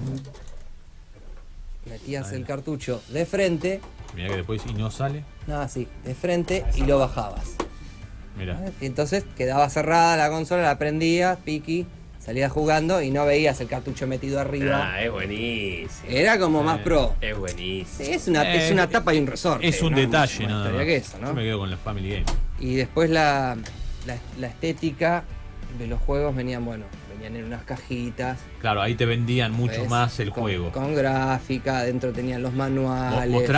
metías el cartucho de frente. Mirá que después no sale. No, así, de frente y lo bajabas. Mirá. Entonces quedaba cerrada la consola, la prendías, piqui, salías jugando y no veías el cartucho metido arriba. Es buenísimo. Era como más pro. Es buenísimo. Sí, es una tapa y un resorte. Es un detalle, nada más. Que eso, ¿no? Yo me quedo con la Family Game. Y después la estética de los juegos venían en unas cajitas. Claro, ahí te vendían mucho más el juego. Con gráfica, adentro tenían los manuales.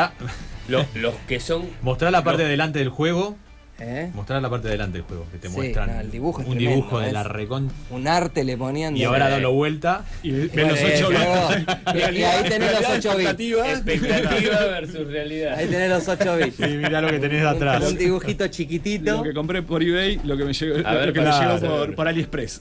Los que son. Mostrar la parte de delante del juego. Mostrar la parte de delante del juego, que te muestran el dibujo un dibujo de la recon. Un arte le ponían. Y ahora dalo vuelta y ven los 8 bits. Y ahí tenés los 8 bits. Expectativa versus realidad. Ahí tenés los 8 bits. Y mirá lo que tenés de atrás. Un dibujito chiquitito. Lo que compré por eBay, lo que me llegó por AliExpress.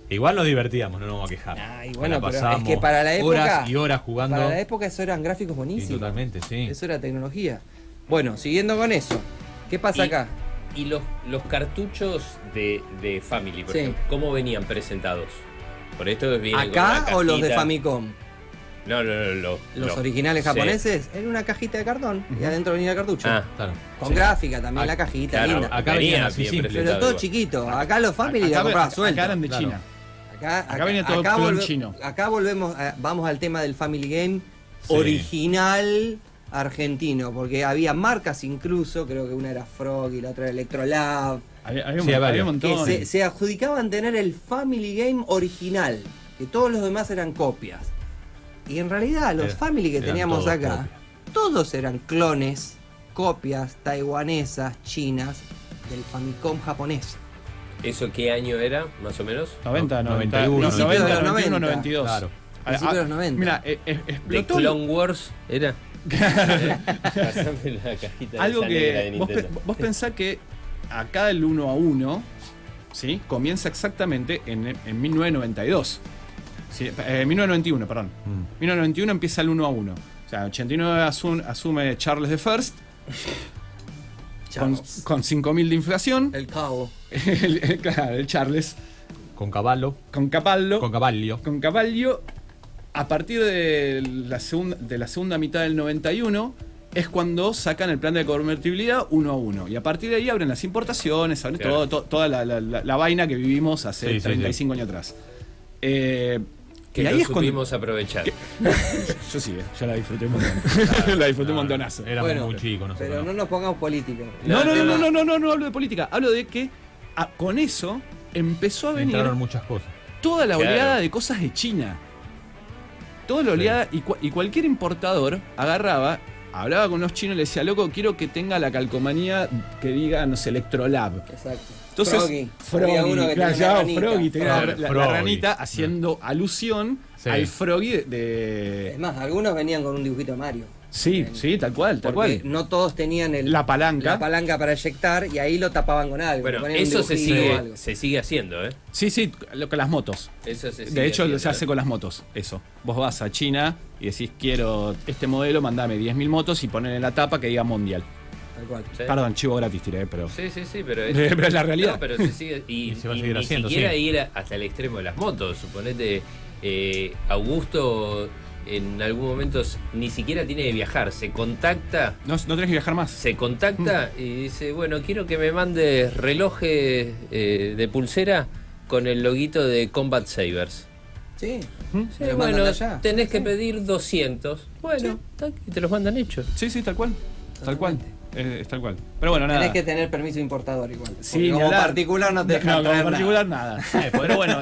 Igual nos divertíamos, no nos vamos a quejar. Y bueno, pero es que para la época. Horas y horas jugando. Para la época eso eran gráficos buenísimos. Sí, totalmente, sí. Eso era tecnología. Bueno, siguiendo con eso. ¿Qué pasa acá? Y los cartuchos de Family, por ejemplo, ¿cómo venían presentados? Por esto vienen ¿acá o los de Famicom? No, los originales japoneses, era una cajita de cartón y adentro venía el cartucho. Claro. Con gráfica también, la cajita linda. Acá venían así simple. Pero todo chiquito. Acá los Family la comprabas suelto. Acá eran de China. Acá venía todo chino. Acá vamos al tema del Family Game original argentino, porque había marcas incluso, creo que una era Frog y la otra era Electrolab. Había un montón. Que se adjudicaban tener el Family Game original, que todos los demás eran copias. Y en realidad los Family que teníamos acá, todos eran clones, copias taiwanesas, chinas, del Famicom japonés. ¿Eso qué año era, más o menos? 90, 91, 92. Claro. Principios de los 90. Mira, explotó. ¿De Clone Wars era? Algo que vos pensás que acá el 1 a 1, ¿sí? Comienza exactamente en 1992. ¿Sí? 1991, perdón. 1991 empieza el 1 a 1. O sea, 89 asume Charles the First. Con 5.000 de inflación. El cabo. el Charles. Con caballo. A partir de la segunda mitad del 91 es cuando sacan el plan de convertibilidad 1 a 1. Y a partir de ahí abren las importaciones, abren toda la vaina que vivimos hace 35 años atrás. Que y ahí supimos aprovechar. Yo sí, ya la disfruté un montón. La disfruté un montonazo. Éramos muy chicos. Pero no nos pongamos políticos. No hablo de política. Hablo de que con eso empezó a venir muchas cosas. Toda la oleada de cosas de China. Toda la oleada y cualquier importador agarraba hablaba con unos chinos y le decía, loco, quiero que tenga la calcomanía que diga, no sé, Electrolab. Exacto. Entonces, Froggy, tenía la ranita haciendo alusión al Froggy de... Es más, algunos venían con un dibujito de Mario. Sí, tal cual. No todos tenían la palanca para eyectar y ahí lo tapaban con algo. Bueno, eso se sigue haciendo, ¿eh? Sí, con las motos. Eso se sigue de hecho, haciendo, se hace con las motos, eso. Vos vas a China y decís, quiero este modelo, mandame 10.000 motos y ponen en la tapa que diga Mundial. Tal cual. ¿Sí? Perdón, chivo gratis tiré, pero... Sí, pero pero es la realidad. No, pero se sigue... Y se va a seguir haciendo, ni siquiera ir hasta el extremo de las motos. Suponete, Augusto... en algún momento ni siquiera tiene que viajar, se contacta. No tenés que viajar más. Se contacta y dice, bueno, quiero que me mandes relojes de pulsera con el loguito de Combat Sabers. Sí. Sí, bueno, tenés que pedir 200. Bueno, y te los mandan hechos. Sí, tal cual. Tal cual. Es tal cual. Pero bueno, nada. Tenés que tener permiso de importador igual. Sí, como particular no te dejan traer como particular nada. Pero bueno,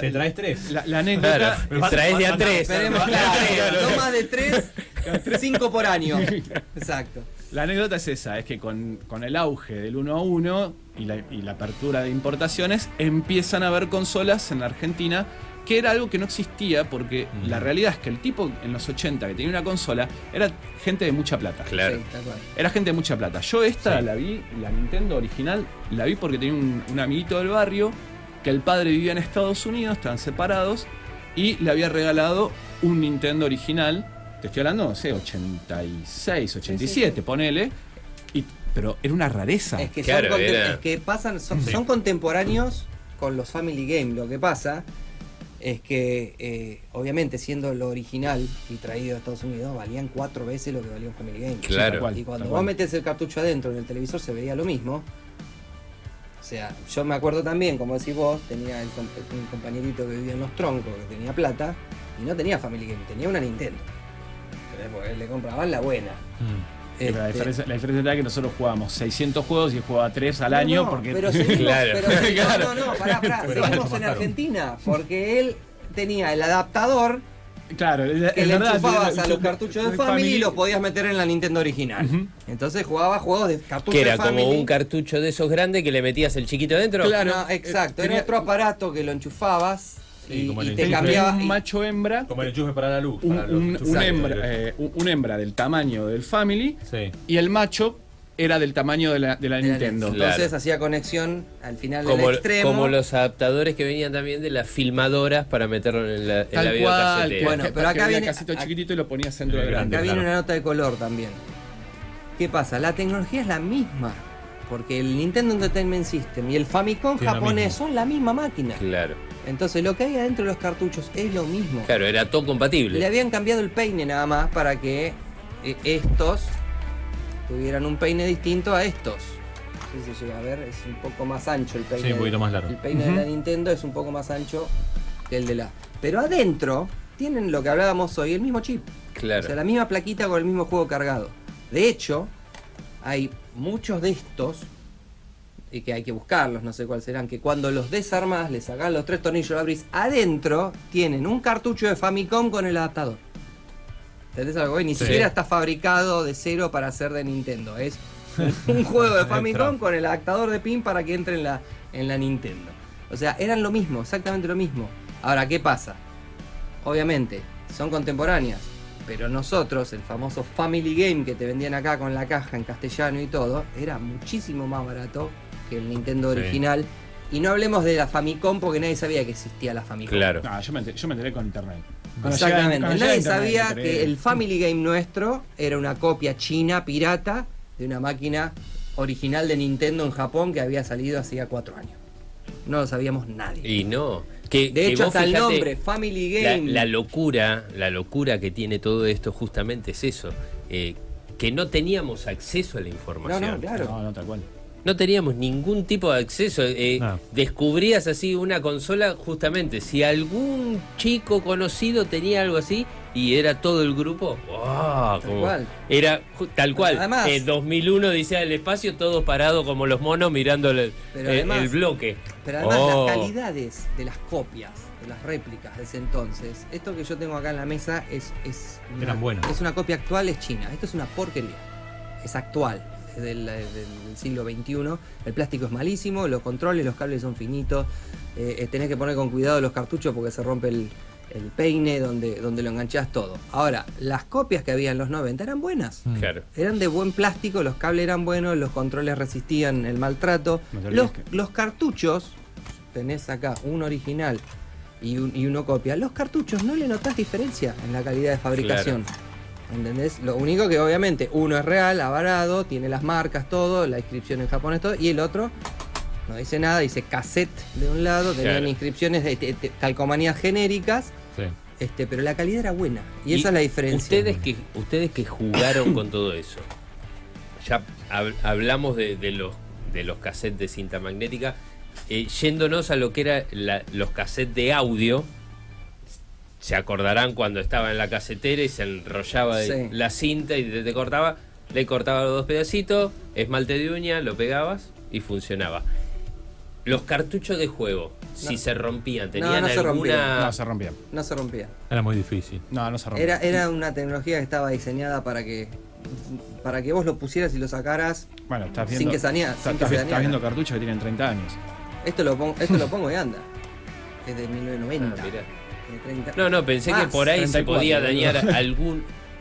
te traes 3. La anécdota. Claro, traes de a 3. Esperemos, no más de 3, 5 por año. Exacto. La anécdota es esa, es que con el auge del 1 a 1 y la apertura de importaciones, empiezan a haber consolas en la Argentina, que era algo que no existía, porque la realidad es que el tipo en los 80 que tenía una consola era gente de mucha plata. Claro. Sí, tal cual. Era gente de mucha plata. Yo la vi, la Nintendo original, la vi porque tenía un amiguito del barrio que el padre vivía en Estados Unidos, estaban separados, y le había regalado un Nintendo original. Te estoy hablando, no sé, 86, 87, ponele. Pero era una rareza. Es que, Claro, es que son contemporáneos con los Family Game. Lo que pasa es que, obviamente, siendo lo original y traído de Estados Unidos, valían 4 veces lo que valía un Family Game. Claro. Y cuando vos metés el cartucho adentro en el televisor se veía lo mismo. O sea, yo me acuerdo también, como decís vos, tenía un compañerito que vivía en Los Troncos, que tenía plata, y no tenía Family Game, tenía una Nintendo. Porque le compraban la buena. La diferencia era que nosotros jugábamos 600 juegos y él jugaba 3 al año. Porque... Pero pará, seguimos en Argentina, porque él tenía el adaptador Claro, que le enchufabas a los cartuchos de Family y los podías meter en la Nintendo original. Entonces jugaba juegos de cartuchos de Family. Que era como un cartucho de esos grandes que le metías el chiquito dentro. Claro, no, exacto. Era otro aparato que lo enchufabas y te cambiaba. Un macho hembra. Como el enchufe para la luz. Un hembra del tamaño del Family y el macho era del tamaño de la Nintendo. Entonces hacía conexión al final del extremo. Como los adaptadores que venían también de las filmadoras para meterlo en la videocasetera. Bueno, pero acá viene casito chiquitito y lo ponías dentro de grande. Acá viene una nota de color también. ¿Qué pasa? La tecnología es la misma. Porque el Nintendo Entertainment System y el Famicom japonés son la misma máquina. Claro. Entonces lo que hay adentro de los cartuchos es lo mismo. Claro, era todo compatible. Le habían cambiado el peine nada más para que estos tuvieran un peine distinto a estos. No sé si se llega a ver, es un poco más ancho el peine. Sí, un poquito más largo. El peine de la Nintendo es un poco más ancho que el de la... Pero adentro tienen lo que hablábamos hoy, el mismo chip. Claro. O sea, la misma plaquita con el mismo juego cargado. De hecho, hay muchos de estos, y que hay que buscarlos, no sé cuáles serán, que cuando los desarmás, le sacás los 3 tornillos, lo abrís, adentro tienen un cartucho de Famicom con el adaptador. ¿Entendés algo? Y ni siquiera está fabricado de cero para ser de Nintendo. Es un juego de Famicom con el adaptador de pin para que entre en la Nintendo. O sea, eran lo mismo, exactamente lo mismo. Ahora, ¿qué pasa? Obviamente, son contemporáneas, pero nosotros, el famoso Family Game que te vendían acá con la caja en castellano y todo, era muchísimo más barato que el Nintendo original. Y no hablemos de la Famicom porque nadie sabía que existía la Famicom. Claro. No, yo me enteré con internet. Exactamente. Nadie sabía que el Family Game nuestro era una copia china, pirata, de una máquina original de Nintendo en Japón que había salido hacía 4 años. No lo sabíamos nadie. Y no. De hecho, hasta el nombre, Family Game. La locura que tiene todo esto justamente es eso. Que no teníamos acceso a la información. No, claro. No, tal cual. No teníamos ningún tipo de acceso. Descubrías así una consola justamente. Si algún chico conocido tenía algo así y era todo el grupo, ¡wow! Tal cual. Era tal cual. Además, 2001 Odisea del Espacio, todos parados como los monos mirando el bloque. Pero además las calidades de las copias de las réplicas de ese entonces, esto que yo tengo acá en la mesa Eran buenas. es una copia actual, es china. Esto es una porquería. Es actual, es del siglo XXI. El plástico es malísimo, los controles, los cables son finitos. Tenés que poner con cuidado los cartuchos porque se rompe el peine donde lo enganchás todo. Ahora, las copias que había en los 90 eran buenas. Claro. Eran de buen plástico, los cables eran buenos, los controles resistían el maltrato. Los cartuchos, tenés acá un original y uno copia. Los cartuchos no le notás diferencia en la calidad de fabricación. Claro. ¿Entendés? Lo único que obviamente uno es real, avarado, tiene las marcas, todo, la inscripción en japonés, todo, y el otro no dice nada, dice cassette de un lado, tenían inscripciones de calcomanías genéricas, pero la calidad era buena. Y esa es la diferencia. Ustedes que jugaron con todo eso, ya hablamos de los cassettes de cinta magnética, yéndonos a lo que era los cassettes de audio. Se acordarán cuando estaba en la casetera y se enrollaba la cinta y te cortaba, le cortaba los dos pedacitos, esmalte de uña, lo pegabas y funcionaba. Los cartuchos de juego, si se rompían, tenían no se alguna... No se rompían. No se rompían. Era muy difícil. No se rompían. Era una tecnología que estaba diseñada para que vos lo pusieras y lo sacaras sin que saneara. Estás viendo cartuchos que tienen 30 años. Esto lo pongo y anda. Es de 1990. No, pensé que por ahí 34, se podía dañar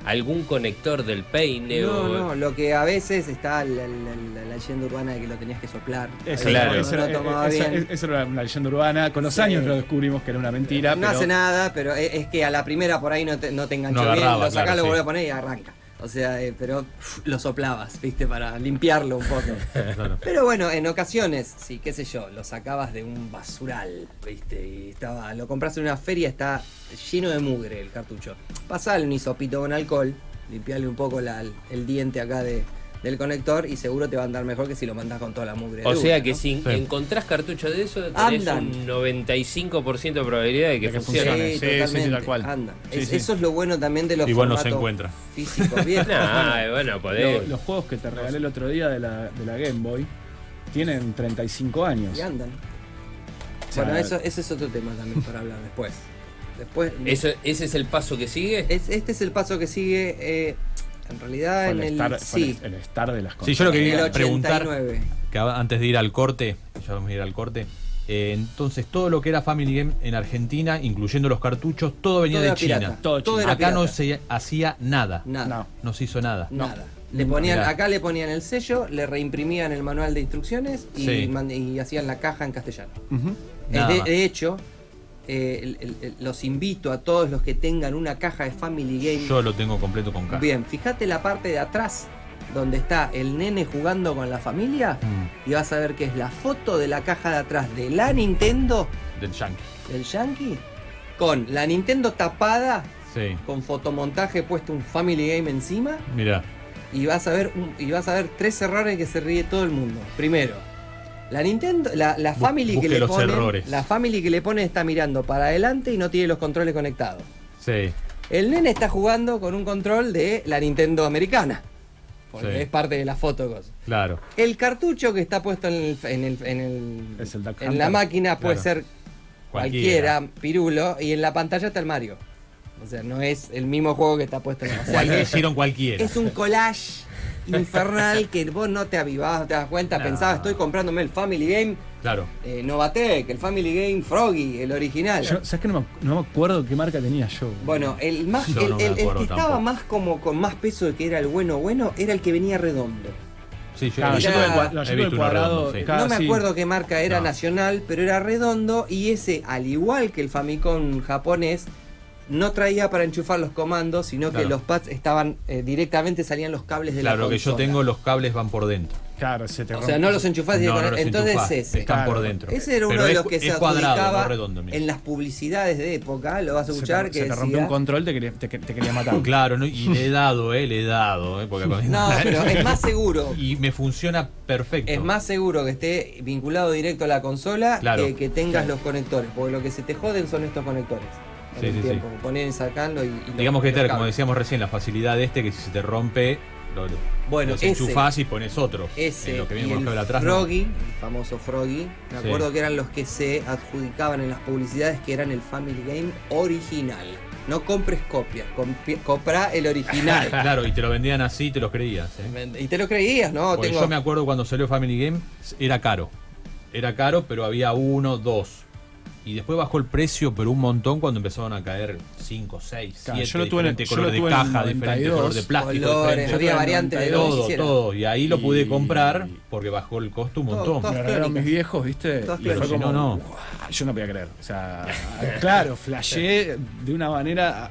algún conector del peine. No, lo que a veces está la leyenda urbana de que lo tenías que soplar. Eso era una leyenda urbana. Con los años lo descubrimos que era una mentira. No hace nada, pero es que a la primera por ahí no te enganchó bien, lo sacás, lo volvés a poner y arranca. O sea, pero lo soplabas, ¿viste? Para limpiarlo un poco. Pero bueno, en ocasiones, sí, qué sé yo, lo sacabas de un basural, ¿viste? Y lo compras en una feria, está lleno de mugre el cartucho. Pasale un hisopito con alcohol, limpiarle un poco el diente acá del conector y seguro te va a andar mejor que si lo mandás con toda la mugre. O sea que si encontrás cartucho de eso, tenés un 95% de probabilidad de que funcione. Sí, tal cual. Andan. Eso es lo bueno también de los formatos no se encuentra. Físicos viejos. Bueno, podés. Los juegos que te regalé el otro día de la Game Boy tienen 35 años. Y andan. Bueno, ese es otro tema también para hablar después. ¿Ese es el paso que sigue? Este es el paso que sigue. En realidad el Star de las cosas. Sí, yo lo que quería preguntar, que antes de ir al corte, ya vamos a ir al corte, entonces todo lo que era Family Game en Argentina, incluyendo los cartuchos, todo venía de China. Todo era acá pirata. No se hacía nada. No se hizo nada. Nada. Acá le ponían el sello, le reimprimían el manual de instrucciones y hacían la caja en castellano. De hecho, los invito a todos los que tengan una caja de Family Game. Yo lo tengo completo con caja. Bien, fíjate la parte de atrás donde está el nene jugando con la familia y vas a ver que es la foto de la caja de atrás de la Nintendo del Yankee con la Nintendo tapada con fotomontaje puesto un Family Game encima. Mirá. Y vas a ver tres errores que se ríe todo el mundo. Primero, la Nintendo, la Family que le ponen, la Family que le pone está mirando para adelante y no tiene los controles conectados. Sí. El nene está jugando con un control de la Nintendo americana, porque es parte de la foto. Claro. El cartucho que está puesto en la máquina puede ser cualquiera, pirulo, y en la pantalla está el Mario. O sea, no es el mismo juego que está puesto en la pantalla. Hicieron cualquiera. Es un collage infernal que vos no te avivabas, no te das cuenta, pensabas, estoy comprándome el Family Game. Claro. Novatec, el Family Game Froggy, el original. ¿Sabes que no me acuerdo qué marca tenía yo? Bueno, el que estaba más como con más peso de que era el bueno, era el que venía redondo. Sí, yo el cuadrado. No me acuerdo qué marca era nacional, pero era redondo y ese, al igual que el Famicom japonés, no traía para enchufar los comandos, sino que los pads estaban directamente, salían los cables de la consola. Claro, lo que yo tengo, los cables van por dentro. Claro, se te rompe. O sea, no los enchufás directamente. Entonces ese. Están por dentro. Ese era uno de los que se adjudicaba en las publicidades de época, lo vas a escuchar que se te rompió un control, te quería matar. Claro, y le he dado. Porque no, pero es más seguro. Y me funciona perfecto. Es más seguro que esté vinculado directo a la consola que tengas los conectores, porque lo que se te joden son estos conectores. Sí. Poner y sacarlo y digamos que como decíamos recién, la facilidad que si se te rompe Bueno, los enchufás y pones otro. Ese lo que viene y con el cable atrás. Froggy, el famoso Froggy, me acuerdo que eran los que se adjudicaban en las publicidades que eran el Family Game original. No compres copias, comprá el original. Claro, y te lo vendían así, te lo creías. Y te lo creías, ¿no? Yo me acuerdo cuando salió Family Game, era caro. Era caro, pero había 1, 2. Y después bajó el precio, pero un montón cuando empezaron a caer 5, 6, 7. Yo lo tuve en color de caja, diferente color de plástico. Colores, había variantes de todo. Y ahí lo pude comprar porque bajó el costo un montón. Me regalaron mis viejos, ¿viste? Pero fue como, no. Yo no podía creer. O sea, claro, flasheé de una manera.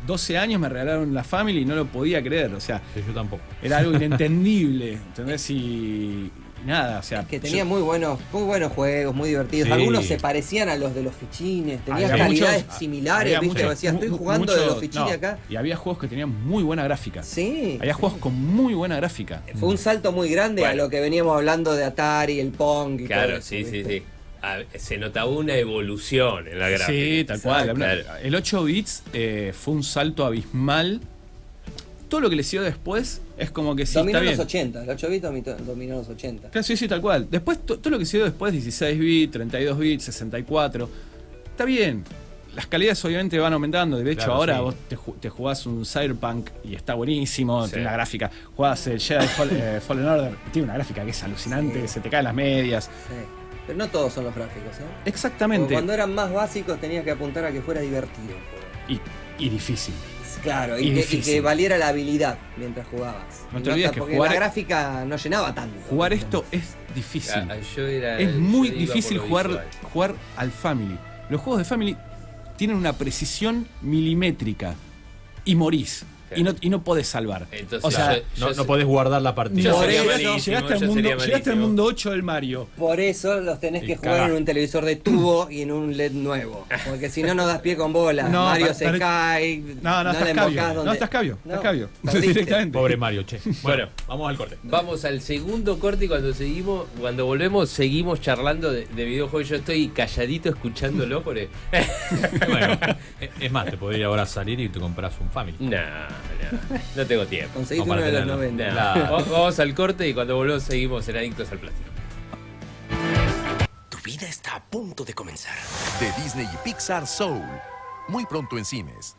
12 años me regalaron la Family y no lo podía creer. O sea, sí, yo tampoco. Era algo inentendible. ¿Entendés? Y nada, o sea. Que tenía muy buenos juegos, muy divertidos. Sí. Algunos se parecían a los de los fichines, tenían calidades similares, ¿viste? Decías, estoy jugando de los fichines acá. Y había juegos que tenían muy buena gráfica. Sí. Había juegos con muy buena gráfica. Fue un salto muy grande a lo que veníamos hablando de Atari, el Pong y claro, todo eso, sí. Se notaba una evolución en la gráfica. Sí, tal cual. Claro. El 8 bits fue un salto abismal. Todo lo que le siguió después es como que sí, dominó está los bien. 80, el 8 bits dominó los 80. Claro, sí, tal cual. Después, todo lo que siguió después, 16 bits, 32 bits, 64, está bien. Las calidades obviamente van aumentando. De hecho, claro, ahora vos te jugás un Cyberpunk y está buenísimo, tiene una gráfica. Jugás el Jedi Fallen Order, tiene una gráfica que es alucinante, se te caen las medias. Sí. Pero no todos son los gráficos, ¿eh? Exactamente. Porque cuando eran más básicos tenías que apuntar a que fuera divertido. Y difícil. Claro, y que valiera la habilidad mientras jugabas. No te olvides que porque la gráfica no llenaba tanto. Jugar esto es difícil. Es muy difícil jugar al Family. Los juegos de Family tienen una precisión milimétrica y morís. Y no podés salvar. Entonces, o sea, no podés guardar la partida. Llegaste al mundo 8 del Mario. Por eso los tenés que jugar en un televisor de tubo y en un LED nuevo. Porque si no, no das pie con bola. Mario se cae. No estás cabio. Directamente. Pobre Mario, che. Bueno, vamos al corte. Vamos al segundo corte y cuando volvemos seguimos charlando de videojuegos. Yo estoy calladito escuchándolo porque... Bueno, es más, te podría ahora salir y te compras un Family. No tengo tiempo. Conseguiste uno de los 90. Vamos al corte y cuando volvemos seguimos en Adictos al Plástico. Tu vida está a punto de comenzar. De Disney y Pixar Soul. Muy pronto en cines.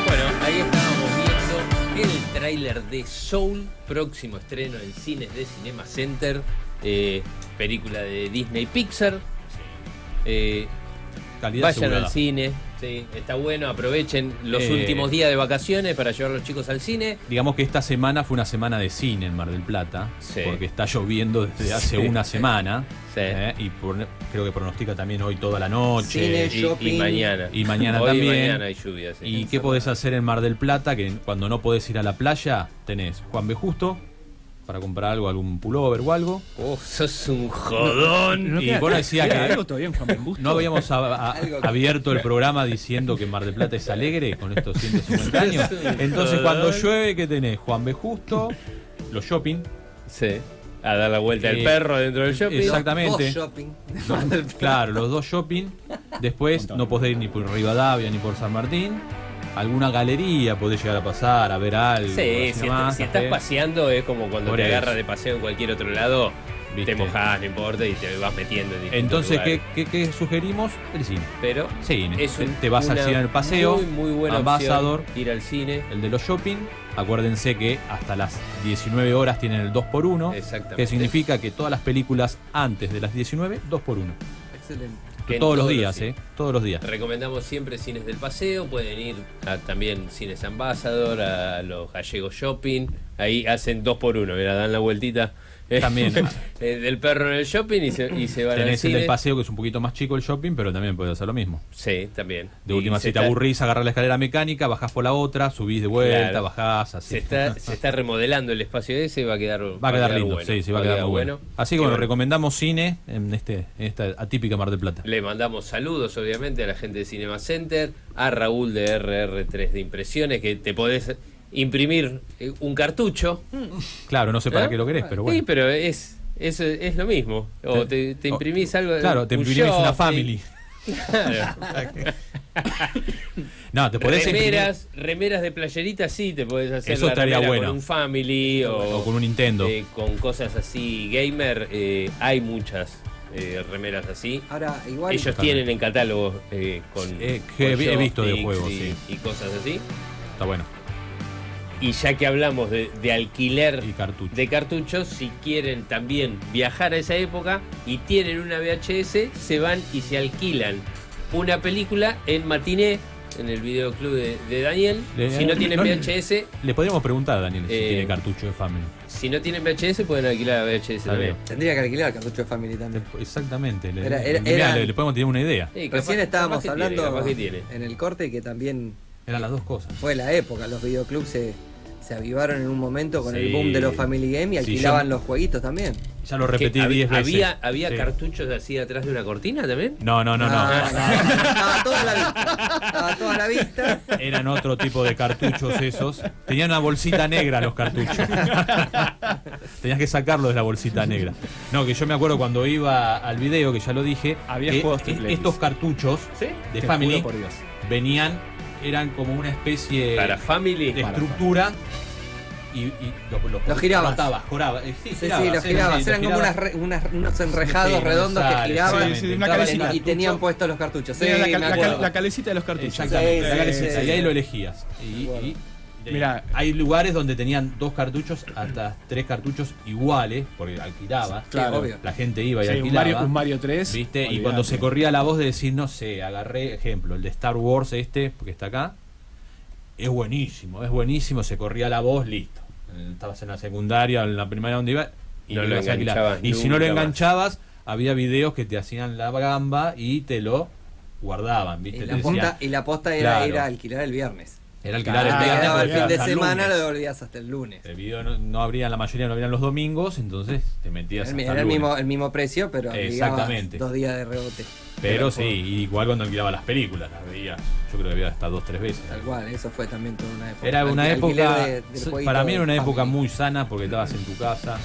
Bueno, ahí estábamos viendo el tráiler de Soul, próximo estreno en cines de Cinema Center, película de Disney Pixar. Vayan al cine, sí, está bueno, aprovechen los últimos días de vacaciones para llevar a los chicos al cine. Digamos que esta semana fue una semana de cine en Mar del Plata, porque está lloviendo desde hace una semana, y creo que pronostica también hoy toda la noche. Cine, shopping. Y mañana. Y mañana también. Y mañana hay lluvia. Sí. ¿Y qué podés hacer en Mar del Plata? Que cuando no podés ir a la playa, tenés Juan B. Justo para comprar algún pullover o algo. Sos un jodón. Y bueno, decía que Juan no habíamos abierto el programa diciendo que Mar del Plata es alegre con estos 150 años. Entonces cuando llueve, ¿qué tenés? Juan B. Justo, los shopping. Sí. A dar la vuelta al perro dentro del shopping. Exactamente. Los shopping. Claro, los dos shopping. Después no podés ir ni por Rivadavia ni por San Martín. Alguna galería podés llegar a pasar, a ver algo. Sí, si estás paseando es como cuando te agarras de paseo en cualquier otro lado, ¿viste? Te mojás, no importa, y te vas metiendo en entonces, ¿qué sugerimos? El cine. Pero cine. Te vas al cine en el paseo, muy buena Ambassador, opción, ir al cine. El de los shopping. Acuérdense que hasta las 19 horas tienen el 2x1. Exactamente. Que significa que todas las películas antes de las 19, 2x1. Excelente. Todos los días, todos los días. Recomendamos siempre cines del paseo, pueden ir también Cines Ambassador, a los Gallegos Shopping, ahí hacen 2x1, mira, dan la vueltita. También. Del perro en el shopping y se van al cine. Tenés el del paseo, que es un poquito más chico el shopping, pero también puedes hacer lo mismo. Sí, también. De última, si te aburrís, agarrás la escalera mecánica, bajás por la otra, subís de vuelta, bajás, así. Se está remodelando el espacio ese y va a quedar lindo, bueno. Sí, va a quedar muy bueno. Así que bueno, recomendamos cine en esta atípica Mar del Plata. Le mandamos saludos, obviamente, a la gente de Cinema Center, a Raúl de RR3 de Impresiones, que te podés imprimir un cartucho. Claro, no sé para qué lo querés, pero bueno. Sí, pero es lo mismo. O te imprimís algo. Claro, te imprimís una Family. Claro. No, te podés remeras de playerita, sí, te podés hacer. Eso estaría bueno. Con un Family o con un Nintendo. Con cosas así gamer, hay muchas remeras así. Ahora, igual ellos tienen en catálogo con he visto de juegos y cosas así. Está bueno. Y ya que hablamos de alquiler y de cartuchos, si quieren también viajar a esa época y tienen una VHS, se van y se alquilan una película en Matiné, en el videoclub de Daniel. Si no tienen VHS... Le podríamos preguntar a Daniel si tiene cartucho de Family. Si no tienen VHS, pueden alquilar VHS también. Tendría que alquilar cartucho de Family también. Exactamente. Le podemos tener una idea. Sí, recién estábamos hablando en el corte que también... Eran las dos cosas. Fue la época, los videoclubs se avivaron en un momento con el boom de los Family Game y alquilaban los jueguitos también. Ya lo repetí 10 veces. ¿Había cartuchos así atrás de una cortina también? No. Estaba toda la vista. Eran otro tipo de cartuchos esos. Tenían una bolsita negra los cartuchos. Tenías que sacarlo de la bolsita negra. No, que yo me acuerdo cuando iba al video, que ya lo dije, había juegos estos cartuchos de Family venían, eran como una especie para Family de estructura. Y los girabas. Los girabas. Eran como unos enrejados redondos que giraban y tenían puestos los cartuchos. La calecita de los cartuchos. Exactamente, la calecita. Y ahí lo elegías. Mira, hay lugares donde tenían 2 cartuchos hasta 3 cartuchos iguales, porque alquilabas. Claro, la gente iba y alquilaba. Un Mario 3. ¿Viste? Y cuando se corría la voz de decir, no sé, agarré, ejemplo, el de Star Wars porque está acá. Es buenísimo, se corría la voz, listo. Estabas en la secundaria, en la primaria donde iba, y no lo lo enganchabas. Y si no lo enganchabas, había videos que te hacían la gamba y te lo guardaban, ¿viste? Y la posta era alquilar el viernes. Era alquilar el viernes. Quedaba el fin de semana, lo devolvías hasta el lunes. El video no abría, la mayoría no abrían los domingos, entonces te metías hasta el lunes. El mismo precio, pero exactamente 2 días de rebote. Pero sí, igual cuando alquilaba las películas, las veía, yo creo que había hasta 2-3 veces. Tal cual, eso fue también toda una época. Era una época, para mí era una época muy sana porque estabas en tu casa,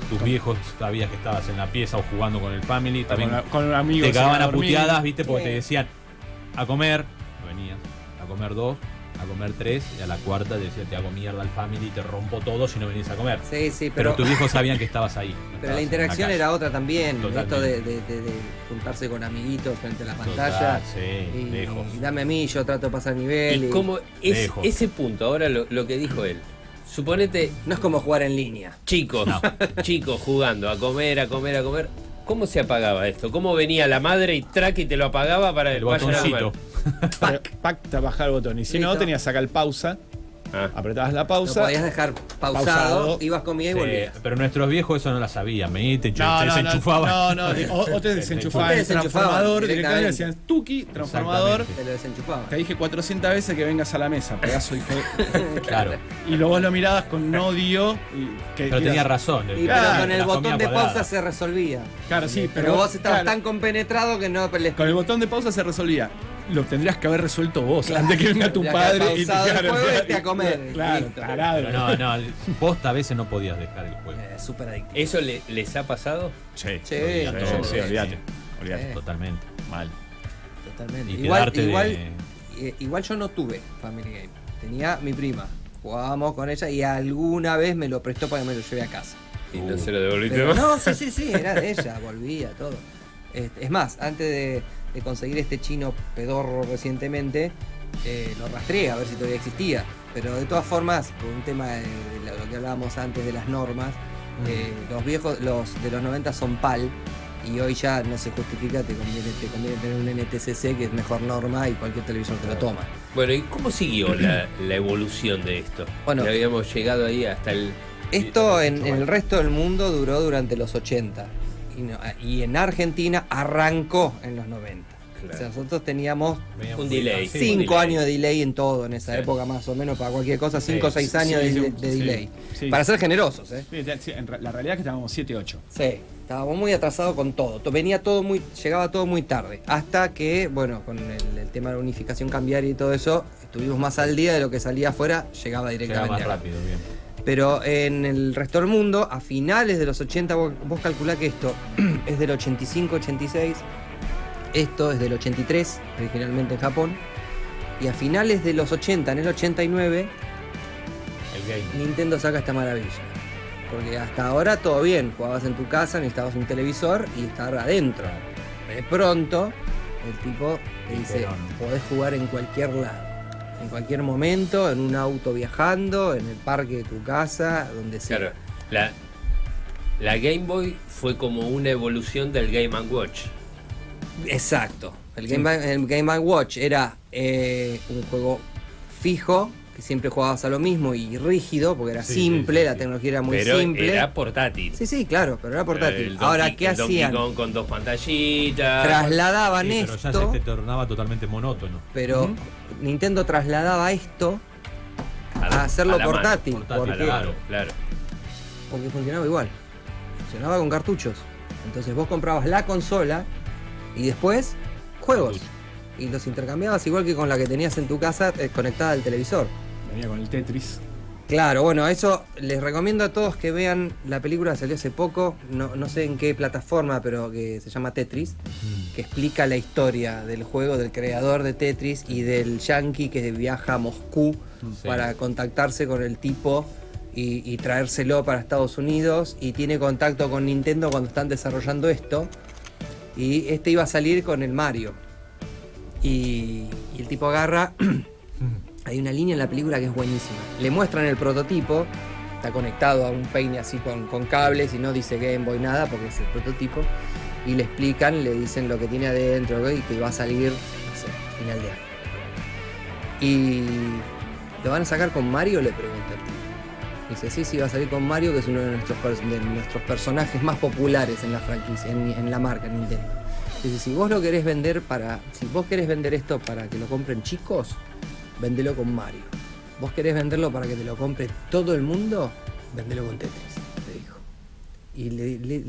tus viejos sabías que estabas en la pieza o jugando con el Family, también con amigos te cagaban a puteadas, ¿viste? Porque te decían a comer, venías, a comer 2, a comer 3, y a la cuarta te decía te hago mierda al Family, te rompo todo si no venís a comer. Sí, pero tus hijos sabían que estabas ahí. Pero la interacción era otra también. Totalmente. Esto de juntarse con amiguitos frente a la pantalla. Y dame a mí, yo trato de pasar nivel. ¿Y cómo es ese punto? Ahora lo que dijo él. Suponete. No es como jugar en línea. Chicos jugando a comer. ¿Cómo se apagaba esto? ¿Cómo venía la madre y te lo apagaba para el botoncito? Pac, te bajaba el botón. Y si no, tenías que sacar el pausa. Apretabas la pausa. Lo podías dejar pausado, ibas, comías y volvías. Pero nuestros viejos eso no la sabían. Te desenchufaban. O te desenchufaban el transformador. Directamente decían Tuki, transformador. Te lo desenchufaban. Te dije 400 veces que vengas a la mesa, pedazo hijo de... Claro. Y luego vos lo mirabas con odio. Pero tenía razón. Pero con el botón de pausa se resolvía. Claro, sí. Pero vos estabas tan compenetrado que no... Con el botón de pausa se resolvía. Lo tendrías que haber resuelto vos antes que venga tu padre y te a comer. Claro. No, posta a veces no podías dejar el juego. Súper adictivo. ¿Eso les ha pasado? Sí, olvídate. Totalmente. Mal. Totalmente. Igual yo no tuve Family Game. Tenía mi prima. Jugábamos con ella y alguna vez me lo prestó para que me lo lleve a casa. ¿Y no se lo devolviste más? No, sí, era de ella, volvía, todo. Es más, antes de conseguir este chino pedorro recientemente, lo rastreé a ver si todavía existía. Pero de todas formas, por un tema de lo que hablábamos antes de las normas, los viejos, los de los 90 son PAL, y hoy ya no se justifica, te conviene tener un NTSC que es mejor norma y cualquier televisor te lo toma. Bueno, ¿y cómo siguió la evolución de esto? Bueno, que habíamos llegado ahí hasta el... Esto en el resto del mundo duró durante los 80. Y en Argentina arrancó en los 90. Claro. O sea, nosotros teníamos un delay. 5 años de delay en todo en esa época, más o menos, para cualquier cosa, 5 o 6 años de delay. Sí. Para ser generosos, la realidad es que estábamos 7-8. Sí, estábamos muy atrasados con todo. Llegaba todo muy tarde. Hasta que, bueno, con el tema de la unificación cambiaria y todo eso, estuvimos más al día de lo que salía afuera, llegaba directamente. Llegaba más rápido, bien. Pero en el resto del mundo, a finales de los 80, vos calculá que esto es del 85-86, Esto es del 83, originalmente en Japón. Y a finales de los 80, en el 89, Nintendo saca esta maravilla. Porque hasta ahora todo bien, jugabas en tu casa, necesitabas un televisor y estar adentro. De pronto, el tipo te dice, podés jugar en cualquier lado, en cualquier momento, en un auto viajando, en el parque de tu casa, donde sea. Claro, la Game Boy fue como una evolución del Game & Watch. Exacto. El Game & Watch era un juego fijo, que siempre jugabas a lo mismo y rígido, porque era simple, la tecnología era muy simple. Pero era portátil. Sí, claro, pero era portátil. Ahora, ¿qué hacían? Donkey Kong con 2 pantallitas. Trasladaban esto. Pero ya se tornaba totalmente monótono. Pero Nintendo trasladaba esto a hacerlo portátil. Claro. Porque funcionaba igual. Funcionaba con cartuchos. Entonces vos comprabas la consola y después juegos. Y los intercambiabas igual que con la que tenías en tu casa conectada al televisor. Venía con el Tetris. Claro, bueno, eso les recomiendo a todos que vean la película, salió hace poco, no sé en qué plataforma, pero que se llama Tetris, que explica la historia del juego, del creador de Tetris y del yankee que viaja a Moscú para contactarse con el tipo y traérselo para Estados Unidos, y tiene contacto con Nintendo cuando están desarrollando esto, y este iba a salir con el Mario. Y el tipo agarra... Hay una línea en la película que es buenísima. Le muestran el prototipo, está conectado a un peine así con cables y no dice Game Boy nada porque es el prototipo. Y le explican, le dicen lo que tiene adentro y que va a salir, no sé, a final de año. Y ¿lo van a sacar con Mario? Le pregunta el tipo. Dice, sí, va a salir con Mario, que es uno de nuestros personajes más populares en la franquicia, en la marca Nintendo. Dice, si vos querés vender esto para que lo compren chicos, vendelo con Mario. ¿Vos querés venderlo para que te lo compre todo el mundo? Vendelo con Tetris, le dijo. Y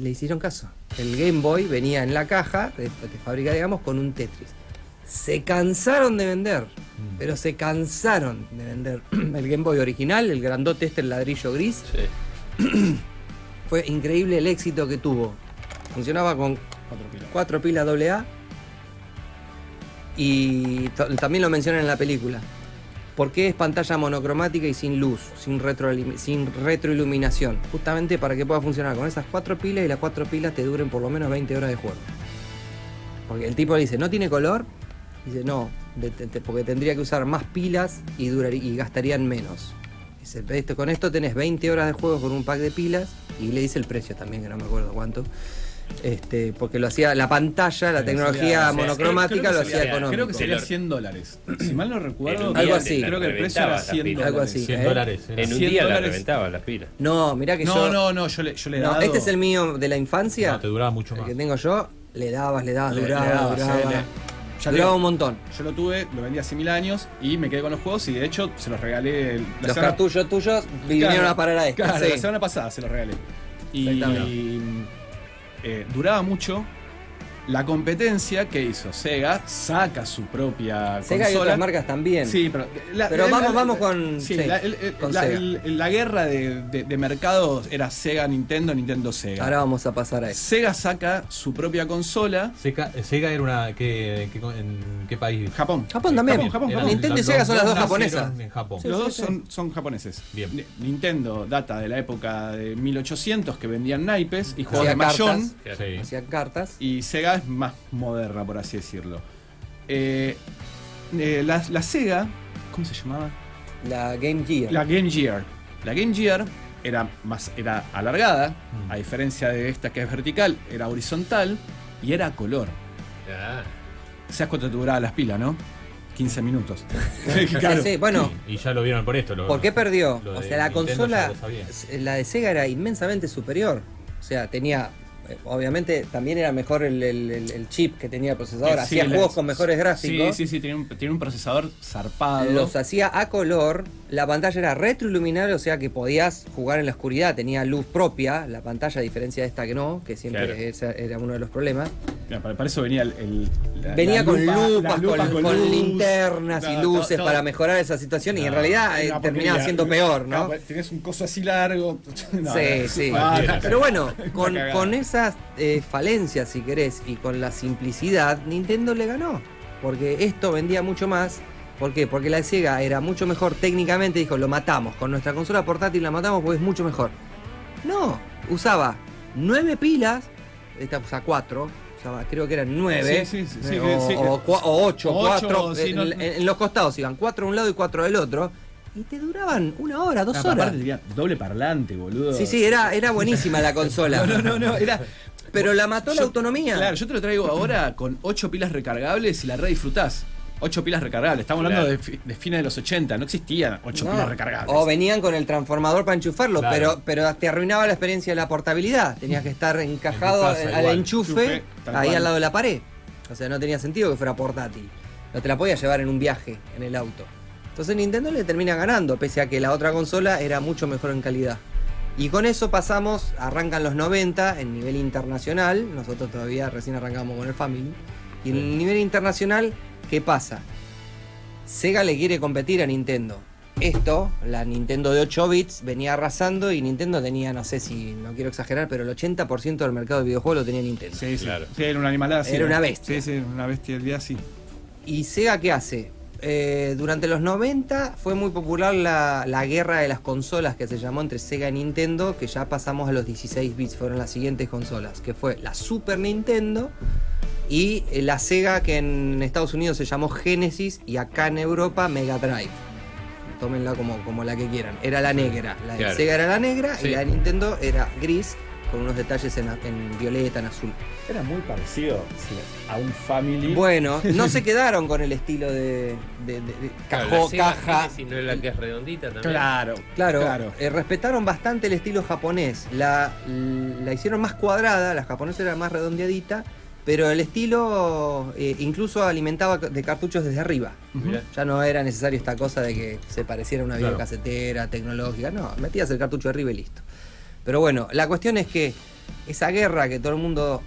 le hicieron caso. El Game Boy venía en la caja de fábrica, digamos, con un Tetris. Se cansaron de vender, pero se cansaron de vender el Game Boy original, el grandote el ladrillo gris. Sí. Fue increíble el éxito que tuvo. Funcionaba con 4 pilas AA. Y también lo mencionan en la película. ¿Por qué es pantalla monocromática y sin luz, sin retroiluminación? Justamente para que pueda funcionar con esas 4 pilas y las 4 pilas te duren por lo menos 20 horas de juego. Porque el tipo dice, ¿no tiene color? Dice, no, porque tendría que usar más pilas y gastarían menos. Dice, con esto tenés 20 horas de juego con un pack de pilas, y le dice el precio también, que no me acuerdo cuánto. Porque lo hacía la pantalla, la tecnología monocromática lo hacía económico. Creo que sería $100. Si mal no recuerdo, algo así. Creo que el precio era $100. Algo así. $100. En un día la reventaba las pilas. No, mirá que yo le he dado. Este es el mío de la infancia. No, te duraba mucho más. El que tengo yo, le dabas, duraba. Duraba un montón. Yo lo tuve, lo vendí hace 1000 años y me quedé con los juegos, y de hecho se los regalé. Los cartuchos tuyos vinieron a parar a esto. Claro, la semana pasada se los regalé. Y duraba mucho. La competencia que hizo Sega, saca su propia Sega consola. Y otras marcas también. Sí, pero vamos con. Sí, con Sega. La guerra de mercados era Sega, Nintendo, Sega. Ahora vamos a pasar a eso. Sega saca su propia consola. Sega era una. ¿En qué país? Japón. Japón también. Japón. Nintendo y Sega son las dos japonesas. En Japón. Los dos son japoneses. Bien. Nintendo data de la época de 1800, que vendían naipes y juegos de Mahjong. Hacían cartas. Y Sega es más moderna, por así decirlo. La Sega, ¿cómo se llamaba? La Game Gear. La Game Gear era alargada, a diferencia de esta que es vertical, era horizontal y era a color. ¿Sabes cuánto te duraba las pilas, no? 15 minutos. Claro. Sí, bueno. Y ya lo vieron por esto. ¿Por qué perdió? O sea, la consola, la de Sega era inmensamente superior. O sea, tenía... Obviamente también era mejor el chip que tenía el procesador. Hacía juegos con mejores gráficos. Sí, tiene un procesador zarpado. Los hacía a color. La pantalla era retroiluminable, o sea que podías jugar en la oscuridad. Tenía luz propia la pantalla, a diferencia de esta que no, que siempre era uno de los problemas. Para eso venía venía con lupas, con con luz, linternas y luces todo. para mejorar esa situación y en realidad terminaba siendo peor, ¿no? Claro, tenés un coso así largo. Sí. Pero bueno, con esas falencias, si querés, y con la simplicidad, Nintendo le ganó. Porque esto vendía mucho más. ¿Por qué? Porque la Sega era mucho mejor técnicamente. Dijo, lo matamos. Con nuestra consola portátil la matamos porque es mucho mejor. No, usaba 9 pilas. Esta usa 4. Creo que eran 9 o 8, 4 en los costados iban 4 de un lado y 4 del otro y te duraban 1 hora, 2 horas. Aparte tenía doble parlante, boludo. Sí, era buenísima la consola. No, era... Pero la mató la autonomía. Claro, yo te lo traigo ahora con 8 pilas recargables y la disfrutás. 8 pilas recargables, estamos hablando de fines de los 80, no existían 8 pilas recargables. O venían con el transformador para enchufarlo, claro. pero te arruinaba la experiencia de la portabilidad. Tenías que estar encajado al enchufe ahí al lado de la pared. O sea, no tenía sentido que fuera portátil. No te la podías llevar en un viaje en el auto. Entonces Nintendo le termina ganando, pese a que la otra consola era mucho mejor en calidad. Y con eso arrancan los 90 en nivel internacional. Nosotros todavía recién arrancamos con el Family. Y en el nivel internacional, ¿qué pasa? Sega le quiere competir a Nintendo. La Nintendo de 8 bits venía arrasando y Nintendo tenía, no sé si, no quiero exagerar, pero el 80% del mercado de videojuegos lo tenía Nintendo. Sí, claro. Sí, era una animalada. Era una bestia. Sí, una bestia del día, sí. ¿Y Sega qué hace? Durante los 90 fue muy popular la guerra de las consolas que se llamó entre Sega y Nintendo, que ya pasamos a los 16 bits, fueron las siguientes consolas, que fue la Super Nintendo y la Sega, que en Estados Unidos se llamó Genesis y acá en Europa Mega Drive. Tómenla como la que quieran. Era la negra, la de Sega era la negra y la de Nintendo era gris, con unos detalles en violeta, en azul. Era muy parecido a un Family. Bueno, no se quedaron con el estilo de caja. Si no es la que es redondita también. Claro. Respetaron bastante el estilo japonés. La hicieron más cuadrada, la japonesa era más redondeadita, pero el estilo incluso alimentaba de cartuchos desde arriba. Ya no era necesario esta cosa de que se pareciera a una videocasetera tecnológica. No, metías el cartucho arriba y listo. Pero bueno, la cuestión es que esa guerra que todo el mundo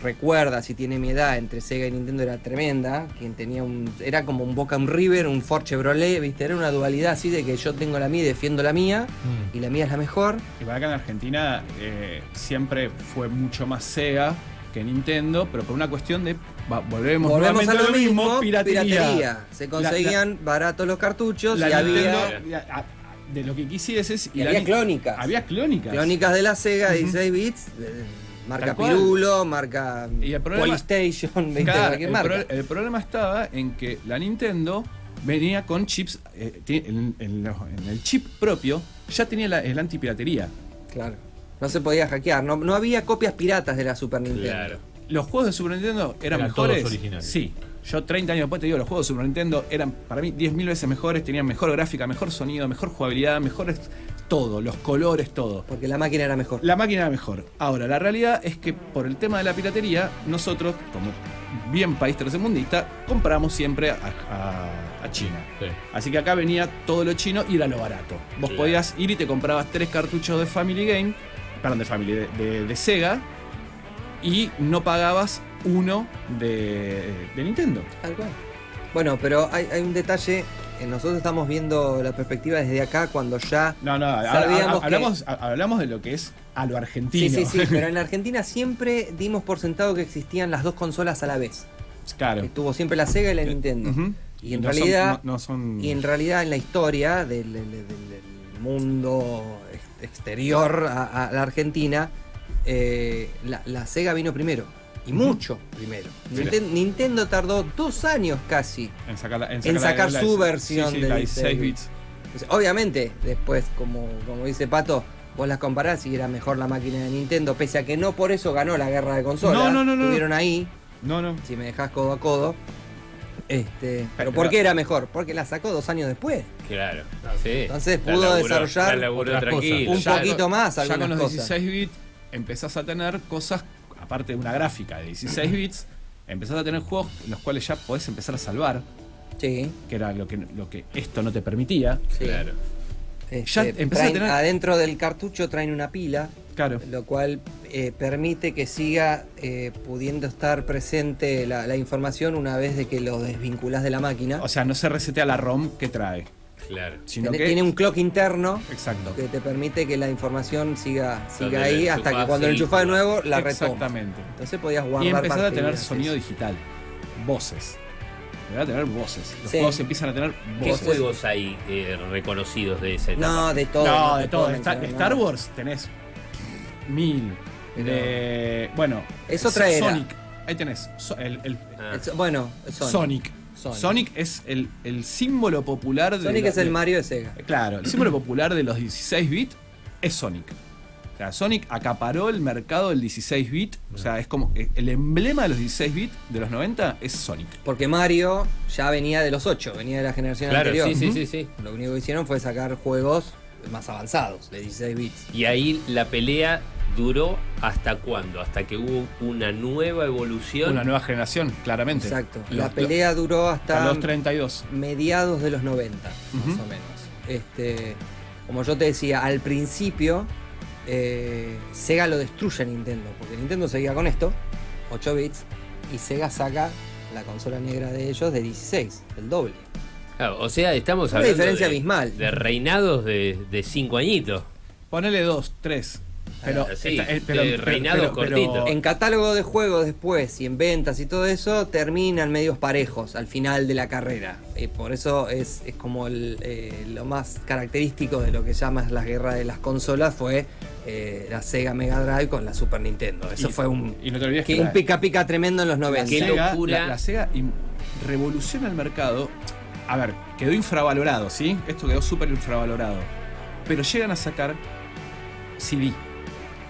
recuerda, si tiene mi edad, entre Sega y Nintendo era tremenda. Quien tenía era como un Boca un River, un Ford Chevrolet, ¿viste? Era una dualidad así de que yo tengo la mía y defiendo la mía, y la mía es la mejor. Y para acá en Argentina siempre fue mucho más Sega que Nintendo, pero por una cuestión de volvemos a lo mismo, piratería. Se conseguían baratos los cartuchos y había... de lo que quisieses. Y había clónicas. Clónicas de la Sega, 16 bits, marca Pirulo, marca PlayStation, cualquier marca. El problema estaba en que la Nintendo venía con chips, en el chip propio ya tenía el antipiratería. Claro. No se podía hackear, no había copias piratas de la Super Nintendo. Claro. ¿Los juegos de Super Nintendo eran mejores? Todos originales. Sí. Yo 30 años después te digo, los juegos de Super Nintendo eran para mí 10.000 veces mejores, tenían mejor gráfica, mejor sonido, mejor jugabilidad, mejores todo, los colores, todo. Porque la máquina era mejor. La máquina era mejor. Ahora, la realidad es que por el tema de la piratería, nosotros, como bien país tercermundista, compramos siempre a China. Sí. Así que acá venía todo lo chino y era lo barato. Vos podías ir y te comprabas 3 cartuchos de de Sega, y no pagabas uno de Nintendo. Tal cual. Bueno, pero hay un detalle. Nosotros estamos viendo la perspectiva desde acá cuando ya hablamos de lo que es a lo argentino. Sí, pero en Argentina siempre dimos por sentado que existían las dos consolas a la vez. Claro. Estuvo siempre la Sega y la Nintendo. Y en realidad en la historia del mundo exterior a la Argentina, la Sega vino primero. Y mucho primero. Nintendo tardó 2 años casi en sacar su versión de 16 bits. Entonces, obviamente, después, como dice Pato, vos las comparás y era mejor la máquina de Nintendo, pese a que no por eso ganó la guerra de consolas. No. Estuvieron ahí. No. Si me dejás codo a codo. Pero ¿por qué era mejor? Porque la sacó 2 años después. Claro. Sí. Entonces pudo desarrollar un poquito más algunas cosas. Ya con los 16 bits empezás a tener cosas. Aparte de una gráfica de 16 bits, empezás a tener juegos en los cuales ya podés empezar a salvar. Sí. Que era lo que esto no te permitía. Sí. Claro. Ya empezás a tener... Adentro del cartucho traen una pila. Claro. Lo cual permite que siga pudiendo estar presente la información una vez de que lo desvinculás de la máquina. O sea, no se resetea la ROM que trae. Claro. Sino que tiene un clock interno. Exacto. Que te permite que la información siga ahí hasta que cuando lo enchufás de nuevo la retoma. Exactamente. Entonces podías guardar. Y empezás a tener partidas, sonido digital. Voces. Voy a tener voces. Los Sí. juegos empiezan a tener ¿Qué voces. juegos hay reconocidos de esa etapa? No, de todo. No, de todo. Star Star Wars tenés 1000. Bueno, es otra era. Sonic. Ahí tenés. Bueno, Sonic. Sonic es el símbolo popular de. Sonic es el Mario de Sega. Claro, el símbolo popular de los 16 bits es Sonic. O sea, Sonic acaparó el mercado del 16 bit. O sea, es como el emblema de los 16 bits de los 90 es Sonic. Porque Mario ya venía de los 8, venía de la generación anterior. Sí. Lo único que hicieron fue sacar juegos más avanzados, de 16 bits. Y ahí la pelea duró ¿hasta cuándo? Hasta que hubo una nueva evolución. Una nueva generación, claramente. Exacto. La pelea duró hasta los 32. Mediados de los 90, más o menos. Como yo te decía, al principio Sega lo destruye a Nintendo, porque Nintendo seguía con esto, 8 bits, y Sega saca la consola negra de ellos de 16, el doble. Claro, o sea, estamos Una hablando diferencia abismal. de reinados de 5 añitos. Ponele 2, 3. Pero, sí, reinados cortitos. En catálogo de juegos después y en ventas y todo eso terminan medios parejos al final de la carrera. Por eso es como lo más característico de lo que llamas la guerra de las consolas fue la Sega Mega Drive con la Super Nintendo. Eso fue un pica pica tremendo en los 90. Qué locura. La Sega revoluciona el mercado. A ver, quedó infravalorado, ¿sí? Esto quedó súper infravalorado. Pero llegan a sacar CD.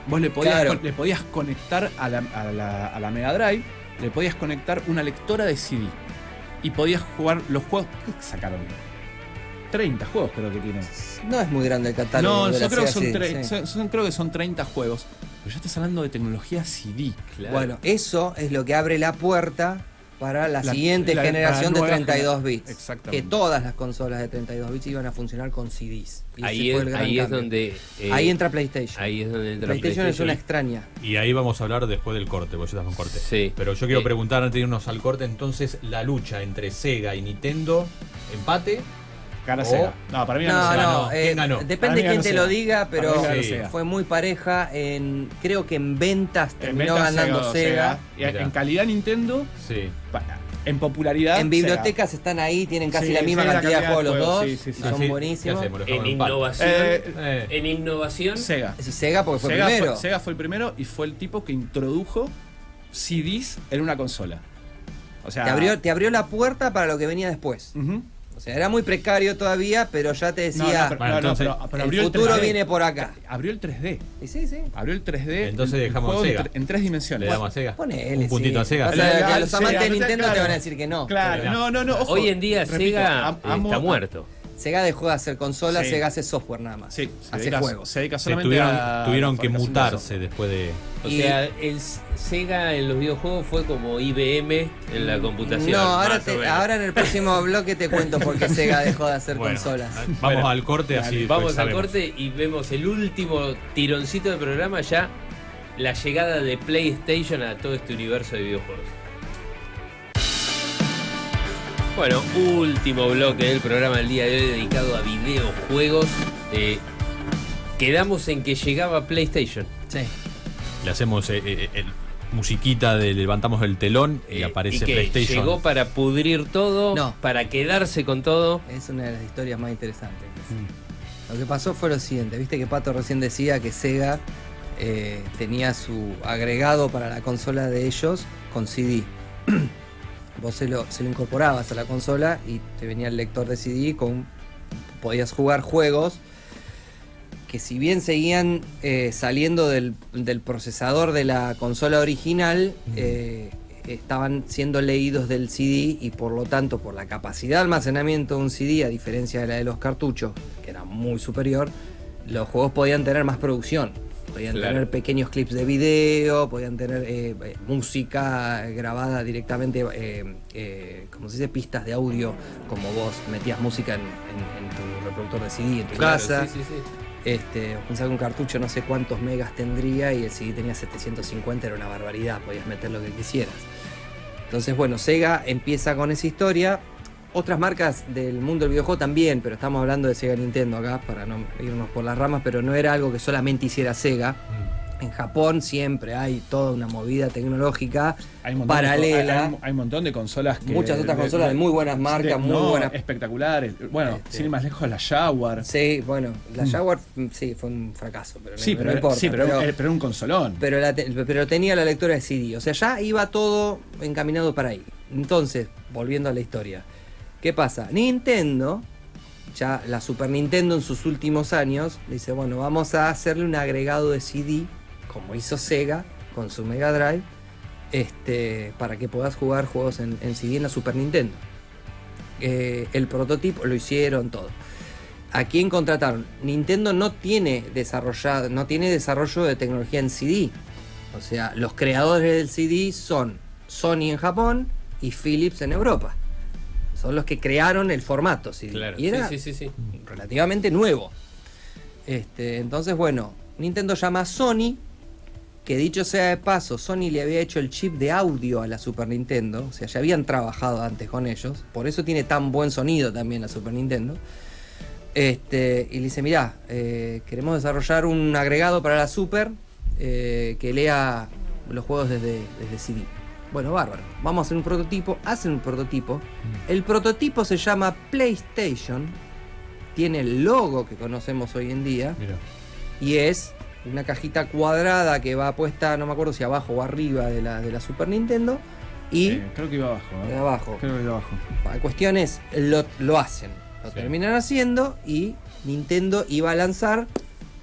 Vos le podías conectar a la Mega Drive, le podías conectar una lectora de CD. Y podías jugar los juegos. ¿Qué sacaron? 30 juegos creo que tienen. No es muy grande el catálogo. No, de yo creo que son 30 juegos. Pero ya estás hablando de tecnología CD. Claro. Bueno, eso es lo que abre la puerta para la siguiente generación de 32 bits. Exactamente. Que todas las consolas de 32 bits iban a funcionar con CDs. Y Ahí es donde. Ahí entra PlayStation. Ahí es donde entra PlayStation es una extraña. Y ahí vamos a hablar después del corte, porque ya estás con corte. Sí. Pero yo quiero preguntar antes de irnos al corte, entonces, la lucha entre Sega y Nintendo, empate. Gana Sega. No, para mí no, ¿Quién ganó? Depende de quién te lo diga, pero Sega. fue muy pareja. Creo que en ventas terminó ganando Sega. En calidad Nintendo. Sí. En popularidad. En bibliotecas están ahí, tienen casi la misma cantidad de juegos los dos. Son buenísimos. En innovación. En innovación. Sega. Sega porque fue primero. Sega fue el primero y fue el tipo que introdujo CDs en una consola. O sea, te abrió la puerta para lo que venía después. O sea, era muy precario todavía, pero ya te decía, pero el futuro viene por acá. Abrió el 3D. Sí. Abrió el 3D. Entonces dejamos a Sega. En tres dimensiones. Le damos a Sega. Ponele, un puntito a Sega. A los amantes de Nintendo te van a decir que no. Claro, no. Ojo, hoy en día repito, Sega está muerto. Sega dejó de hacer consolas, Sega hace software nada más. Sí, hace juegos. Se dedica solamente tuvieron que mutarse después de. O sea, el Sega en los videojuegos fue como IBM en la computación. No, ahora en el próximo bloque te cuento por qué Sega dejó de hacer consolas. Vamos al corte, así. Vamos al corte y vemos el último tironcito de programa, ya la llegada de PlayStation a todo este universo de videojuegos. Bueno, último bloque del programa del día de hoy dedicado a videojuegos. Quedamos en que llegaba PlayStation. Sí. Le hacemos musiquita de levantamos el telón y aparece y que PlayStation. Llegó para pudrir todo, No. para quedarse con todo. Es una de las historias más interesantes. Lo que pasó fue lo siguiente, viste que Pato recién decía que Sega tenía su agregado para la consola de ellos con CD. Vos se lo incorporabas a la consola y te venía el lector de CD, podías jugar juegos que si bien seguían saliendo del procesador de la consola original, estaban siendo leídos del CD y por lo tanto por la capacidad de almacenamiento de un CD, a diferencia de la de los cartuchos, que era muy superior, los juegos podían tener más producción. Podían tener pequeños clips de video, podían tener música grabada directamente, como se dice, pistas de audio, como vos metías música en tu reproductor de CD en tu casa. Sí. Pensaba que un cartucho no sé cuántos megas tendría y el CD tenía 750, era una barbaridad, podías meter lo que quisieras. Entonces, bueno, Sega empieza con esa historia. Otras marcas del mundo del videojuego también, pero estamos hablando de Sega y Nintendo acá, para no irnos por las ramas, pero no era algo que solamente hiciera Sega. En Japón siempre hay toda una movida tecnológica paralela. Hay un montón de consolas muchas otras consolas de muy buenas marcas, muy buenas. Espectaculares. Bueno, sin ir más lejos, la Jaguar. Sí, bueno, la Jaguar sí fue un fracaso, pero no importa. Sí, pero era un consolón. Pero tenía la lectora de CD, o sea, ya iba todo encaminado para ahí. Entonces, volviendo a la historia, ¿qué pasa? Nintendo, ya la Super Nintendo en sus últimos años, dice, bueno, vamos a hacerle un agregado de CD, como hizo Sega con su Mega Drive, para que puedas jugar juegos en CD en la Super Nintendo. El prototipo lo hicieron todo. ¿A quién contrataron? Nintendo no tiene desarrollo de tecnología en CD. O sea, los creadores del CD son Sony en Japón y Philips en Europa. Son los que crearon el formato CD. Claro. Y era relativamente nuevo. Entonces, bueno, Nintendo llama a Sony, que dicho sea de paso, Sony le había hecho el chip de audio a la Super Nintendo. O sea, ya habían trabajado antes con ellos. Por eso tiene tan buen sonido también la Super Nintendo. Y le dice, mirá, queremos desarrollar un agregado para la Super que lea los juegos desde CD. Bueno, bárbaro. Vamos a hacer un prototipo. Hacen un prototipo. El prototipo se llama PlayStation. Tiene el logo que conocemos hoy en día. Mira. Y es una cajita cuadrada que va puesta, no me acuerdo si abajo o arriba de la Super Nintendo. Y creo que iba abajo. Abajo. Creo que iba abajo. La cuestión es, lo hacen. Lo terminan haciendo y Nintendo iba a lanzar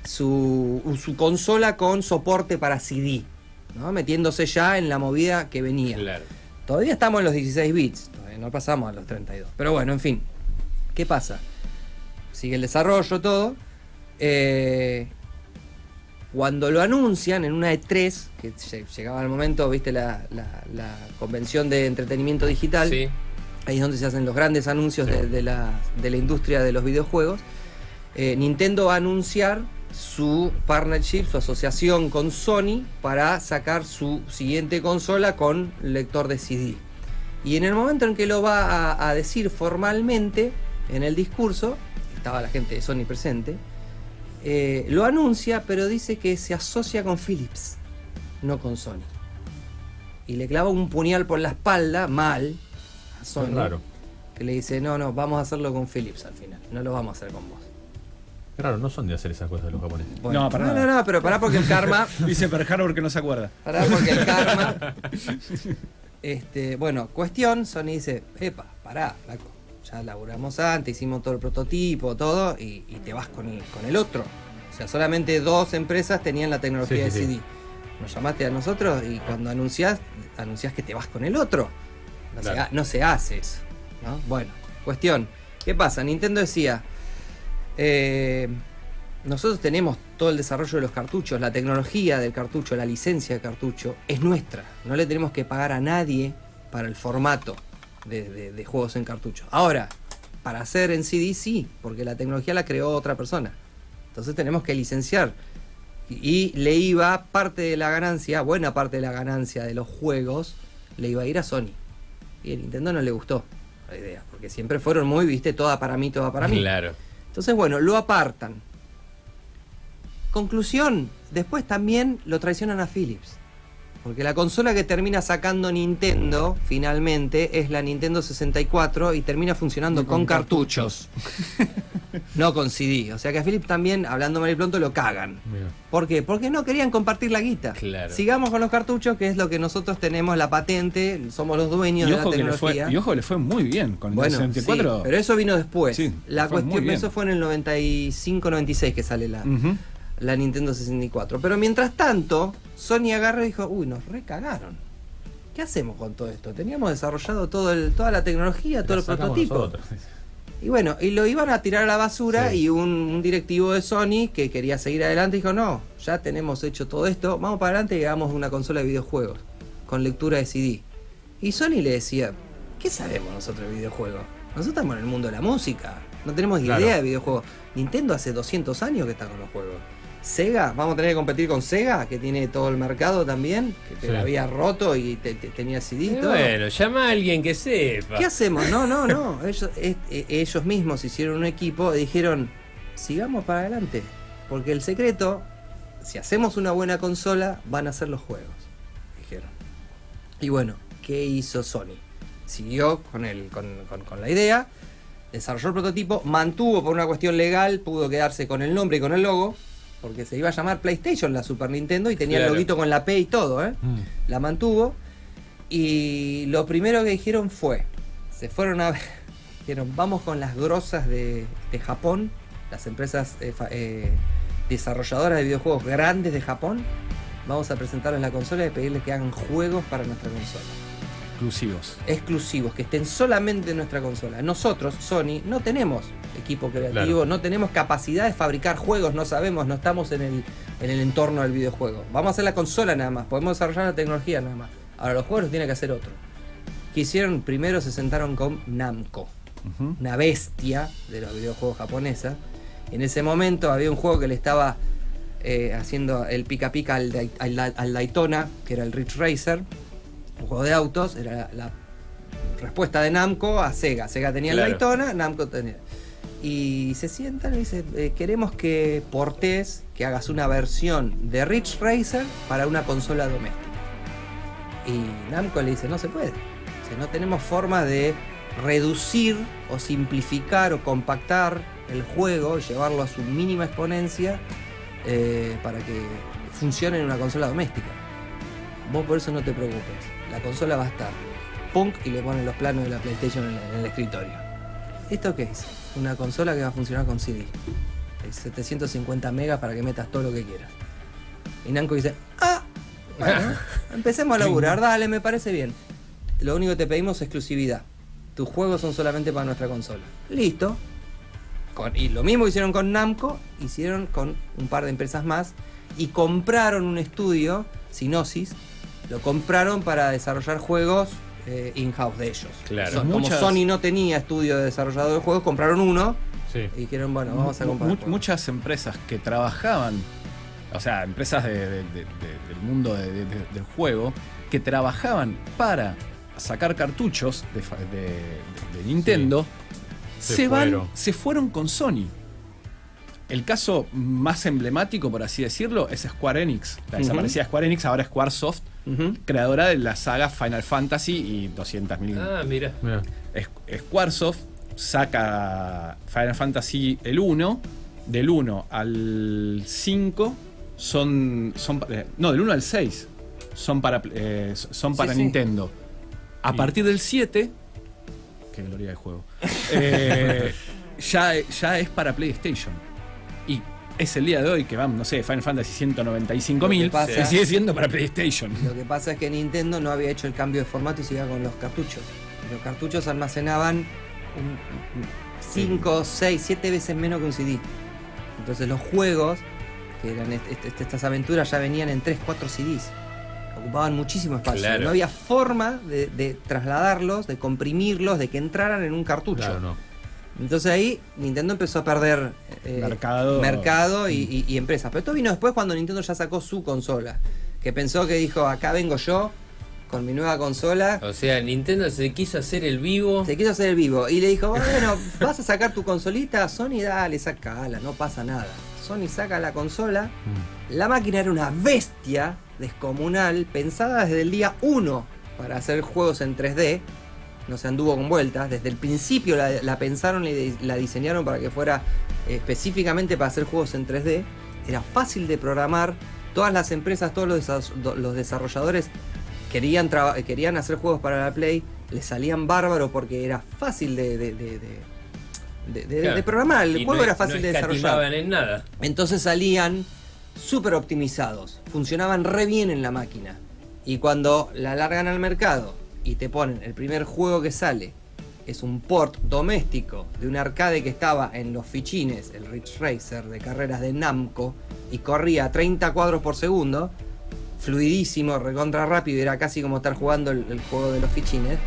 su consola con soporte para CD, ¿no? Metiéndose ya en la movida que venía. Claro. Todavía estamos en los 16 bits, todavía no pasamos a los 32. Pero bueno, en fin. ¿Qué pasa? Sigue el desarrollo, todo. Cuando lo anuncian en una E3, que llegaba el momento, viste, la convención de entretenimiento digital, sí. Ahí es donde se hacen los grandes anuncios de la industria de los videojuegos. Nintendo va a anunciar su partnership, su asociación con Sony para sacar su siguiente consola con lector de CD. Y en el momento en que lo va a decir formalmente en el discurso, estaba la gente de Sony presente, lo anuncia, pero dice que se asocia con Philips, no con Sony. Y le clava un puñal por la espalda, mal, a Sony. Es raro. Que le dice, no, vamos a hacerlo con Philips al final, no lo vamos a hacer con vos. Claro, no son de hacer esas cosas los japoneses. Bueno, no, pero pará porque el karma... Dice Pearl Harbor que no se acuerda. Pará porque el karma... bueno, cuestión, Sony dice, pará, flaco. Ya laburamos antes, hicimos todo el prototipo, todo, y te vas con el otro. O sea, solamente 2 empresas tenían la tecnología de CD. Nos llamaste a nosotros y cuando anunciás que te vas con el otro. No se hace eso, ¿no? Bueno, cuestión. ¿Qué pasa? Nintendo decía, nosotros tenemos todo el desarrollo de los cartuchos, la tecnología del cartucho, la licencia del cartucho, es nuestra. No le tenemos que pagar a nadie para el formato de juegos en cartucho. Ahora, para hacer en CD sí, porque la tecnología la creó otra persona. Entonces tenemos que licenciar. Y le iba parte de la ganancia, buena parte de la ganancia de los juegos, le iba a ir a Sony. Y a Nintendo no le gustó la idea, porque siempre fueron muy, viste, toda para mí. Claro. Entonces, bueno, lo apartan. Conclusión, después también lo traicionan a Philips. Porque la consola que termina sacando Nintendo, finalmente, es la Nintendo 64 y termina funcionando con cartuchos. No con CD. O sea que a Philips también, hablando mal y pronto, lo cagan. Mira. ¿Por qué? Porque no querían compartir la guita. Claro. Sigamos con los cartuchos, que es lo que nosotros tenemos, la patente, somos los dueños de la tecnología. Y ojo, le fue muy bien con el 64. Sí, pero eso vino después. Sí, la cuestión, eso fue en el 95-96 que sale la Nintendo 64. Pero mientras tanto, Sony agarró y dijo, nos recagaron. ¿Qué hacemos con todo esto? Teníamos desarrollado toda la tecnología, todo el prototipo. Y bueno, y lo iban a tirar a la basura y un directivo de Sony que quería seguir adelante dijo, no, ya tenemos hecho todo esto, vamos para adelante y hagamos una consola de videojuegos con lectura de CD. Y Sony le decía, ¿qué sabemos nosotros de videojuegos? Nosotros estamos en el mundo de la música, no tenemos idea de videojuegos. Nintendo hace 200 años que está con los juegos. Sega, vamos a tener que competir con Sega, que tiene todo el mercado también, que te la había roto y tenía CD y todo. Bueno, llama a alguien que sepa. ¿Qué hacemos? No. Ellos mismos hicieron un equipo y dijeron, sigamos para adelante. Porque el secreto, si hacemos una buena consola, van a ser los juegos. Dijeron. Y bueno, ¿qué hizo Sony? Siguió con la idea, desarrolló el prototipo, mantuvo por una cuestión legal, pudo quedarse con el nombre y con el logo, porque se iba a llamar PlayStation la Super Nintendo y tenía el loguito con la P y todo, La mantuvo. Y lo primero que dijeron fue, se fueron a ver, dijeron, vamos con las grosas de Japón, las empresas desarrolladoras de videojuegos grandes de Japón, vamos a presentarles la consola y pedirles que hagan juegos para nuestra consola. Exclusivos, que estén solamente en nuestra consola. Nosotros, Sony, no tenemos equipo creativo, no tenemos capacidad de fabricar juegos, no sabemos, no estamos en el entorno del videojuego. Vamos a hacer la consola nada más, podemos desarrollar la tecnología nada más. Ahora los juegos los tiene que hacer otro. ¿Qué hicieron? Primero se sentaron con Namco, una bestia de los videojuegos japonesa. En ese momento había un juego que le estaba haciendo el pica pica al Daytona, que era el Ridge Racer. Un juego de autos, era la respuesta de Namco a Sega. Sega tenía el Daytona, Namco tenía. Y se sientan y dicen, queremos que portes, que hagas una versión de Ridge Racer para una consola doméstica. Y Namco le dice, no se puede. O sea, no tenemos forma de reducir o simplificar o compactar el juego, llevarlo a su mínima exponencia para que funcione en una consola doméstica. Vos por eso no te preocupes. La consola va a estar punk y le ponen los planos de la PlayStation en el escritorio. ¿Esto qué es? Una consola que va a funcionar con CD. 750 megas para que metas todo lo que quieras. Y Namco dice, bueno, empecemos a laburar, dale, me parece bien. Lo único que te pedimos es exclusividad. Tus juegos son solamente para nuestra consola. Listo. Y lo mismo hicieron con Namco, hicieron con un par de empresas más y compraron un estudio, Synosis, lo compraron para desarrollar juegos in-house de ellos. Claro. Como Sony no tenía estudio de desarrollador de juegos, compraron uno y dijeron, bueno, vamos a comprar muchas empresas que trabajaban, o sea, empresas del mundo del juego, que trabajaban para sacar cartuchos de Nintendo, se fueron con Sony. El caso más emblemático, por así decirlo, es Square Enix. La desaparecida Square Enix, ahora Squaresoft, creadora de la saga Final Fantasy y 200.000. Ah, mira. Squaresoft saca Final Fantasy el 1, del 1 al 5 del 1 al 6 son para Nintendo. A partir del 7, qué gloria de juego, ya es para PlayStation. Y es el día de hoy que van, no sé, Final Fantasy 195.000 y sigue siendo para PlayStation. Lo que pasa es que Nintendo no había hecho el cambio de formato y seguía con los cartuchos. Los cartuchos almacenaban 5, 6, 7 veces menos que un CD. Entonces los juegos, que eran estas aventuras, ya venían en 3, 4 CDs. Ocupaban muchísimo espacio. Claro. No había forma de trasladarlos, de comprimirlos, de que entraran en un cartucho. Claro, no. Entonces ahí Nintendo empezó a perder mercado y empresas. Pero esto vino después cuando Nintendo ya sacó su consola. Que pensó que dijo, acá vengo yo con mi nueva consola. O sea, Nintendo se quiso hacer el vivo. Y le dijo, bueno, vas a sacar tu consolita, Sony, dale, sacala, no pasa nada. Sony saca la consola. La máquina era una bestia descomunal, pensada desde el día 1 para hacer juegos en 3D. No se anduvo con vueltas. Desde el principio la pensaron y la diseñaron para que fuera específicamente para hacer juegos en 3D. Era fácil de programar. Todas las empresas, todos los desarrolladores querían hacer juegos para la Play. Les salían bárbaros porque era fácil de programar. El juego era fácil de desarrollar. No en nada. Entonces salían súper optimizados. Funcionaban re bien en la máquina. Y cuando la largan al mercado y te ponen el primer juego que sale es un port doméstico de un arcade que estaba en los fichines, el Ridge Racer de carreras de Namco, y corría a 30 cuadros por segundo, fluidísimo, recontra rápido, y era casi como estar jugando el juego de los fichines.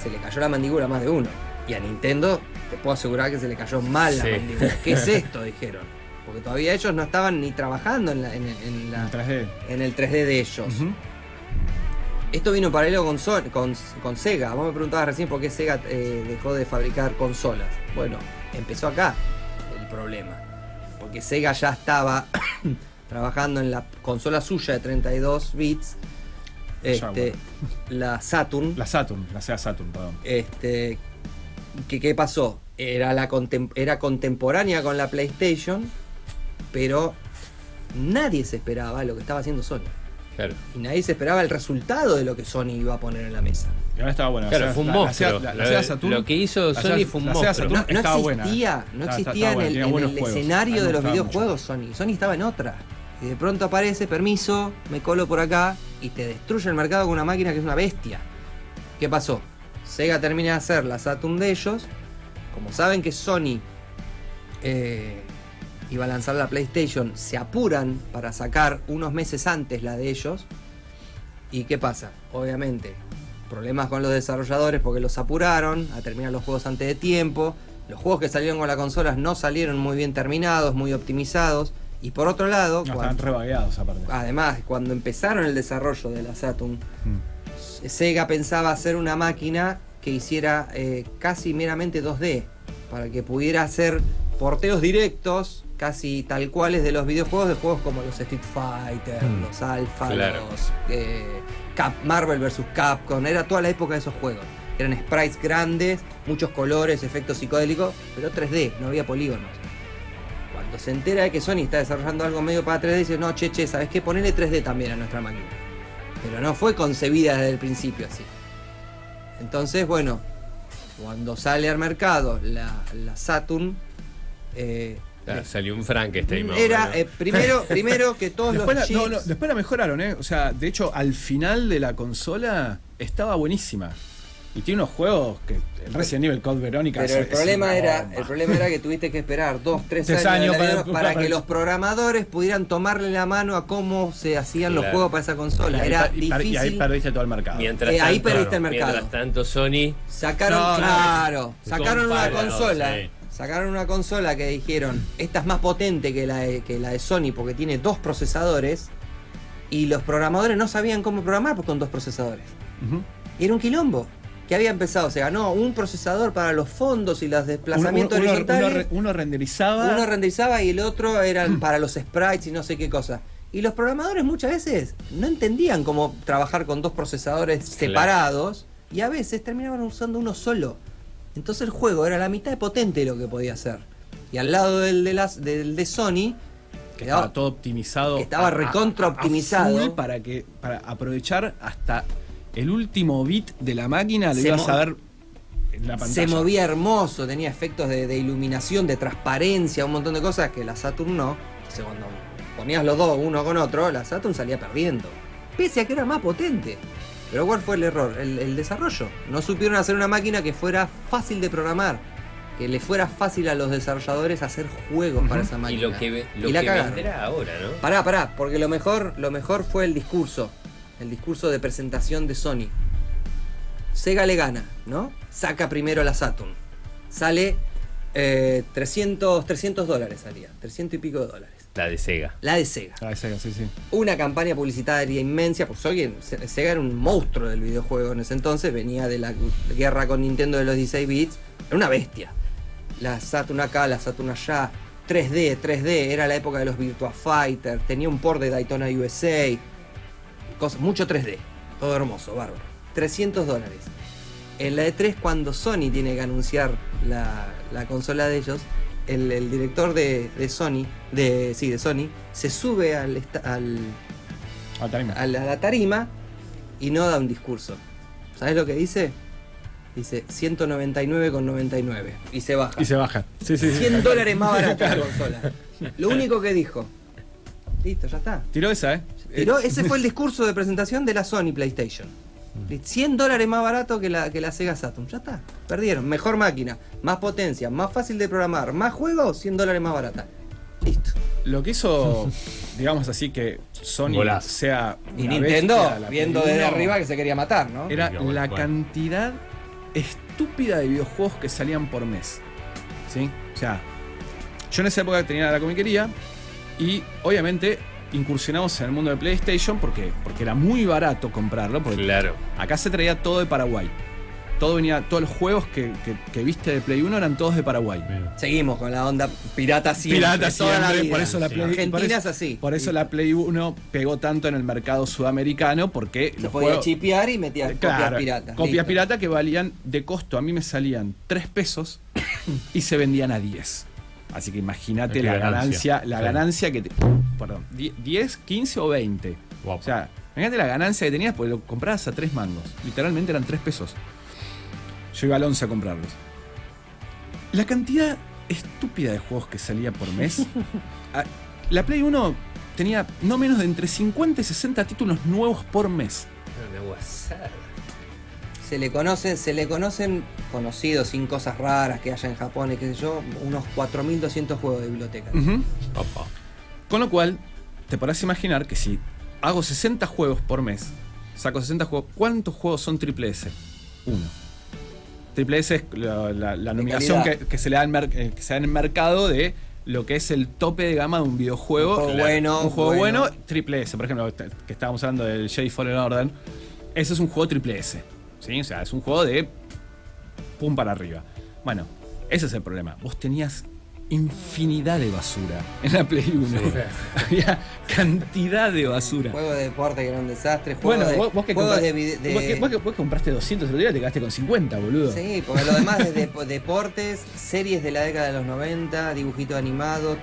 Se le cayó la mandíbula a más de uno. Y a Nintendo te puedo asegurar que se le cayó mal la mandíbula. ¿Qué es esto? Dijeron. Porque todavía ellos no estaban ni trabajando en el 3D de ellos. Esto vino paralelo con Sega. Vos me preguntabas recién por qué Sega dejó de fabricar consolas. Bueno, empezó acá el problema. Porque Sega ya estaba trabajando en la consola suya de 32 bits. La Saturn. La Sega Saturn, perdón. ¿Qué pasó? Era contemporánea con la PlayStation, pero nadie se esperaba lo que estaba haciendo Sony. Claro. Y nadie se esperaba el resultado de lo que Sony iba a poner en la mesa. Y ahora estaba bueno. Claro, fue un monstruo. La Sega Saturn, lo que hizo Sony fue un monstruo. No existía en el escenario de los videojuegos Sony. Sony estaba en otra. Y de pronto aparece, permiso, me colo por acá, y te destruye el mercado con una máquina que es una bestia. ¿Qué pasó? Sega termina de hacer la Saturn de ellos. Como saben que Sony iba a lanzar la PlayStation, se apuran para sacar unos meses antes la de ellos. ¿Y qué pasa? Obviamente, problemas con los desarrolladores porque los apuraron a terminar los juegos antes de tiempo. Los juegos que salieron con las consolas no salieron muy bien terminados, muy optimizados. Y por otro lado, estaban rebagueados aparte. Además, cuando empezaron el desarrollo de la Saturn, Sega pensaba hacer una máquina que hiciera casi meramente 2D, para que pudiera hacer porteos directos, casi tal cuales de los videojuegos, de juegos como los Street Fighter, los Alpha, claro, los Marvel vs. Capcom. Era toda la época de esos juegos. Eran sprites grandes, muchos colores, efectos psicodélicos, pero 3D, no había polígonos. Cuando se entera de que Sony está desarrollando algo medio para 3D, dice, no, che, ¿sabes qué? Ponele 3D también a nuestra máquina. Pero no fue concebida desde el principio así. Entonces, bueno, cuando sale al mercado la Saturn, salió un Frankenstein. Era primero que todos los chips. Después la mejoraron, O sea, de hecho, al final de la consola estaba buenísima. Y tiene unos juegos que el Resident Evil Code Verónica. Pero el problema era que tuviste que esperar 2-3 años para que los programadores pudieran tomarle la mano a cómo se hacían los juegos para esa consola. Era difícil. Y ahí perdiste todo el mercado. Ahí perdiste el mercado. Mientras tanto, Sony sacaron una consola. Sacaron una consola que dijeron, esta es más potente que la de Sony porque tiene 2 procesadores. Y los programadores no sabían cómo programar con 2 procesadores. Y era un quilombo. Que había empezado, se ganó un procesador para los fondos y los desplazamientos horizontales. Uno renderizaba y el otro era para los sprites y no sé qué cosa. Y los programadores muchas veces no entendían cómo trabajar con 2 procesadores separados y a veces terminaban usando uno solo. Entonces el juego era la mitad de potente de lo que podía hacer. Y al lado del de Sony, que estaba todo optimizado. Estaba recontra optimizado. Para aprovechar hasta el último bit de la máquina, lo ibas a ver en la pantalla. Se movía hermoso, tenía efectos de iluminación, de transparencia, un montón de cosas que la Saturn no. Entonces cuando ponías los dos uno con otro, la Saturn salía perdiendo. Pese a que era más potente. Pero ¿cuál fue el error? El desarrollo. No supieron hacer una máquina que fuera fácil de programar. Que le fuera fácil a los desarrolladores hacer juegos para esa máquina. Y lo que vendrá ahora, ¿no? Pará, porque lo mejor fue el discurso. El discurso de presentación de Sony. Sega le gana, ¿no? Saca primero la Saturn. Sale $300 salía. 300 y pico de dólares. La de Sega. Sí. Una campaña publicitaria inmensa, porque Sega era un monstruo del videojuego en ese entonces, venía de la guerra con Nintendo de los 16 bits, era una bestia. La Saturn acá, la Saturn allá, 3D, era la época de los Virtua Fighter, tenía un port de Daytona USA, mucho 3D, todo hermoso, bárbaro. $300. En la E3, cuando Sony tiene que anunciar la consola de ellos, el director de Sony, se sube a la tarima y no da un discurso. ¿Sabes lo que dice? Dice 199,99 y se baja. Sí. $100 más barata la consola. Lo único que dijo. Listo, ya está. Tiró esa, Ese fue el discurso de presentación de la Sony PlayStation. $100 más barato que la Sega Saturn. Ya está, perdieron. Mejor máquina, más potencia, más fácil de programar, más juegos, $100 más barata. Listo. Lo que hizo, digamos así, que Sony sea y Nintendo viendo desde arriba que se quería matar, ¿no? Era la cantidad estúpida de videojuegos que salían por mes. ¿Sí? O sea, yo en esa época tenía la comiquería y obviamente incursionamos en el mundo de PlayStation porque era muy barato comprarlo. Porque acá se traía todo de Paraguay. Todos los juegos que viste de Play 1 eran todos de Paraguay. Seguimos con la onda pirata siempre. Pirata siempre, por eso la Play, Argentina es así. Por eso la Play 1 pegó tanto en el mercado sudamericano, porque se podía chipear y metías copias piratas. Copias piratas que valían de costo, a mí me salían $3 y se vendían a 10. Así que imagínate la ganancia que perdón, 10, 15 o 20. Wow. O sea, imagínate la ganancia que tenías porque lo comprabas a 3 mangos. Literalmente eran $3. Yo iba al 11 a comprarlos. La cantidad estúpida de juegos que salía por mes. La Play 1 tenía no menos de entre 50 y 60 títulos nuevos por mes. Se le conocen conocidos, sin cosas raras que haya en Japón y qué sé yo, unos 4.200 juegos de biblioteca. Con lo cual, te podrás imaginar que si hago 60 juegos por mes, saco 60 juegos, ¿cuántos juegos son triple S? 1. Triple S es la nominación que se le da en el mercado de lo que es el tope de gama de un videojuego. Un juego bueno, triple S. Por ejemplo, que estábamos hablando del Jedi Fallen Order. Ese es un juego triple S. ¿Sí? O sea, es un juego de pum para arriba. Bueno, ese es el problema. Vos tenías infinidad de basura en la Play 1. Había cantidad de basura. Juego de deporte que era un desastre. Vos que compraste 200 el día te quedaste con 50, boludo. Sí, porque lo demás de deportes, series de la década de los 90, dibujitos animados,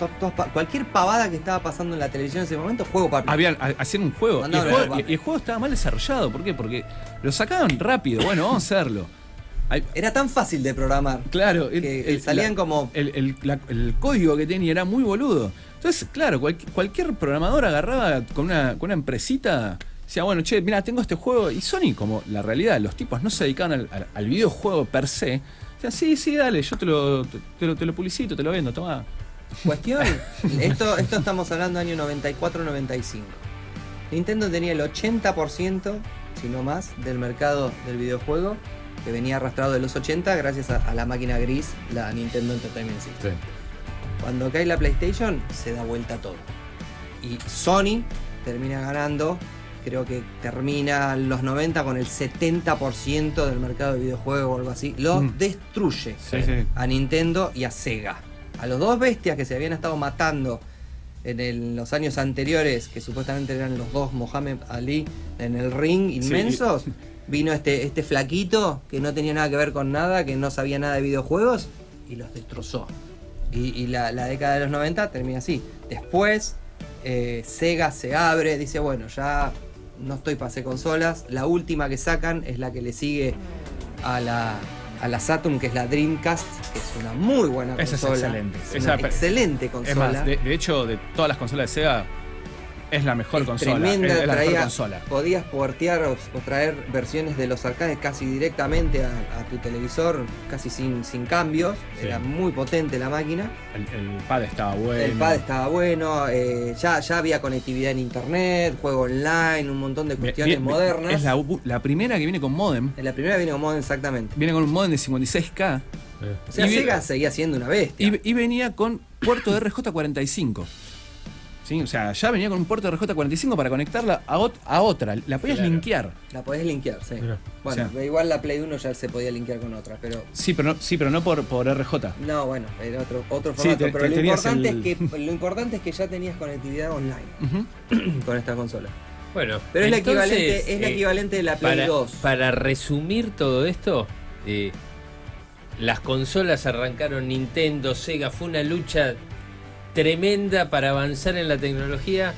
cualquier pavada que estaba pasando en la televisión en ese momento, juego para... Hacían un juego. Y el juego estaba mal desarrollado. ¿Por qué? Porque lo sacaban rápido. Bueno, vamos a hacerlo. Era tan fácil de programar. Claro, que salían como. El código que tenía era muy boludo. Entonces, claro, cualquier programador agarraba con una empresita, decía, bueno, che, mira, tengo este juego. Y Sony, como la realidad, los tipos no se dedicaban al videojuego per se. Decían, sí, dale, yo te lo publicito, te lo vendo, toma. Cuestión, esto estamos hablando año 94-95. Nintendo tenía el 80%, si no más, del mercado del videojuego, que venía arrastrado de los 80 gracias a la máquina gris, la Nintendo Entertainment System. Sí. Cuando cae la PlayStation, se da vuelta todo. Y Sony termina ganando, creo que termina los 90 con el 70% del mercado de videojuegos o algo así. Lo destruye a Nintendo y a Sega. A los dos bestias que se habían estado matando en los años anteriores, que supuestamente eran los dos Mohamed Ali en el ring inmensos. Sí. Vino este flaquito que no tenía nada que ver con nada, que no sabía nada de videojuegos y los destrozó. Y la década de los 90 termina así. Después Sega se abre, dice, bueno, ya no estoy para hacer consolas. La última que sacan es la que le sigue a la Saturn, que es la Dreamcast, que es una muy buena consola. Esa es excelente. Es una excelente consola. Es más, de hecho, de todas las consolas de Sega, es la mejor consola. Tremenda, es la mejor consola. Podías portear o traer versiones de los arcades casi directamente a tu televisor, casi sin cambios. Sí. Era muy potente la máquina. El pad estaba bueno. El pad estaba bueno. Ya había conectividad en internet, juego online, un montón de cuestiones modernas. Es la primera que viene con modem. La primera viene con modem, exactamente. Viene con un modem de 56K. O sea, Sega seguía siendo una bestia. Y venía con puerto de RJ45. ¿Sí? O sea, ya venía con un puerto de RJ45 para conectarla a otra. La podías linkear. La podías linkear, sí. Mira. Bueno, o sea, igual la Play 1 ya se podía linkear con otra, pero... Sí, pero no por RJ. No, bueno, era otro formato. Sí, pero lo importante es que ya tenías conectividad online con esta consola. Bueno, pero entonces, es la equivalente de la Play 2. Para resumir todo esto, las consolas arrancaron Nintendo, Sega, fue una lucha tremenda para avanzar en la tecnología.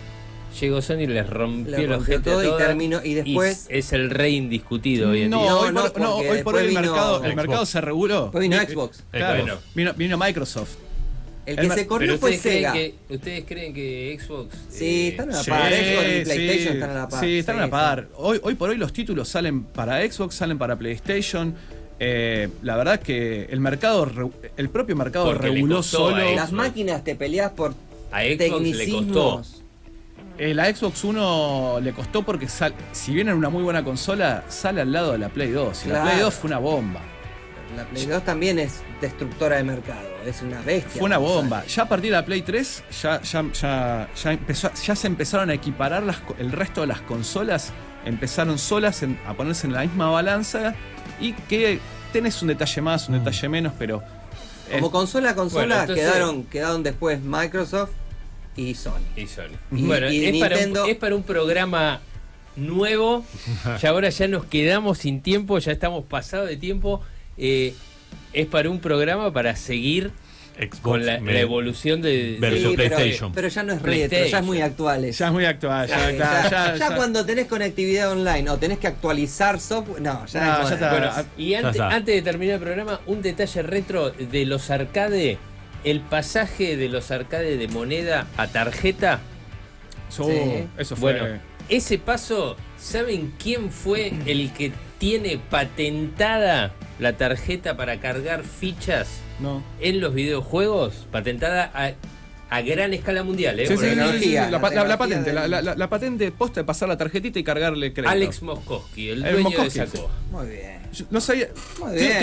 Llegó Sony y les rompió el ojete todo y terminó, y después es el rey indiscutido hoy en día. Hoy por hoy el mercado se reguló. Después vino Xbox. Claro, vino Microsoft. El que se corrió fue Sega. ¿Ustedes creen que Xbox? Sí, están a la par. Xbox y PlayStation están a la par. Sí, están a la par. Hoy por hoy los títulos salen para Xbox, salen para PlayStation. La verdad que el propio mercado porque reguló solo. Las máquinas te peleas por a Xbox le costó. La Xbox One le costó porque si bien era una muy buena consola, sale al lado de la Play 2. Y la Play 2 fue una bomba. La Play 2 también es destructora de mercado, es una bestia. Fue una bomba. Ya a partir de la Play 3 ya se empezaron a equiparar el resto de las consolas, empezaron solas a ponerse en la misma balanza y que tenés un detalle más, un detalle menos, pero... Como consola bueno, entonces, quedaron después Microsoft y Sony. Bueno, y es Nintendo... para un programa nuevo. Y ahora ya nos quedamos sin tiempo, ya estamos pasados de tiempo. Es para un programa para seguir Xbox con la evolución de PlayStation. Pero ya no es retro, ya es muy actual. Ya es muy actual. Ya cuando tenés conectividad online o tenés que actualizar software. No, ya está. Bueno, y antes de terminar el programa, un detalle retro de los arcade. El pasaje de los arcades de moneda a tarjeta. Eso fue. Bueno, ese paso, ¿saben quién fue el que tiene patentada la tarjeta para cargar fichas en los videojuegos? Patentada a gran escala mundial, ¿eh? Sí, la patente, la patente posta de pasar la tarjetita y cargarle crédito. Alex Moskowski, el dueño de Saco. Muy bien. No sabía. Muy bien.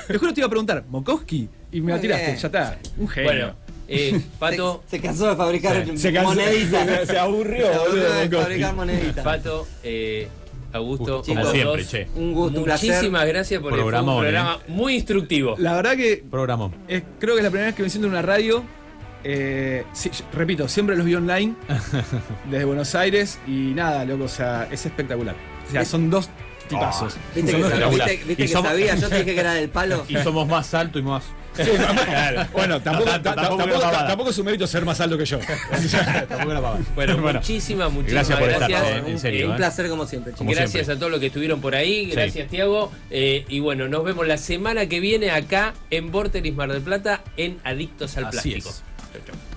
Te juro te iba a preguntar, ¿Moskowski? Y me la tiraste, ya está. Un genio. Bueno, Pato. Se cansó de fabricar moneditas. Se aburrió de fabricar moneditas. Pato, Augusto, como siempre, che. Un gusto, un placer. Muchísimas gracias por el programa muy instructivo. La verdad que creo que es la primera vez que me siento en una radio. Sí, repito, siempre los vi online desde Buenos Aires y nada, loco, o sea, es espectacular. O sea, son dos tipazos. ¿Viste que sabía? Yo te dije que era del palo. Y somos más altos y más... Sí, claro. Bueno, tampoco es un mérito ser más alto que yo. Bueno, muchísimas gracias por estar, en serio. Un placer como siempre. Gracias a todos los que estuvieron por ahí. Gracias, Tiago. Y bueno, nos vemos la semana que viene acá en Vorterix Mar del Plata en Adictos al Plástico. Chau.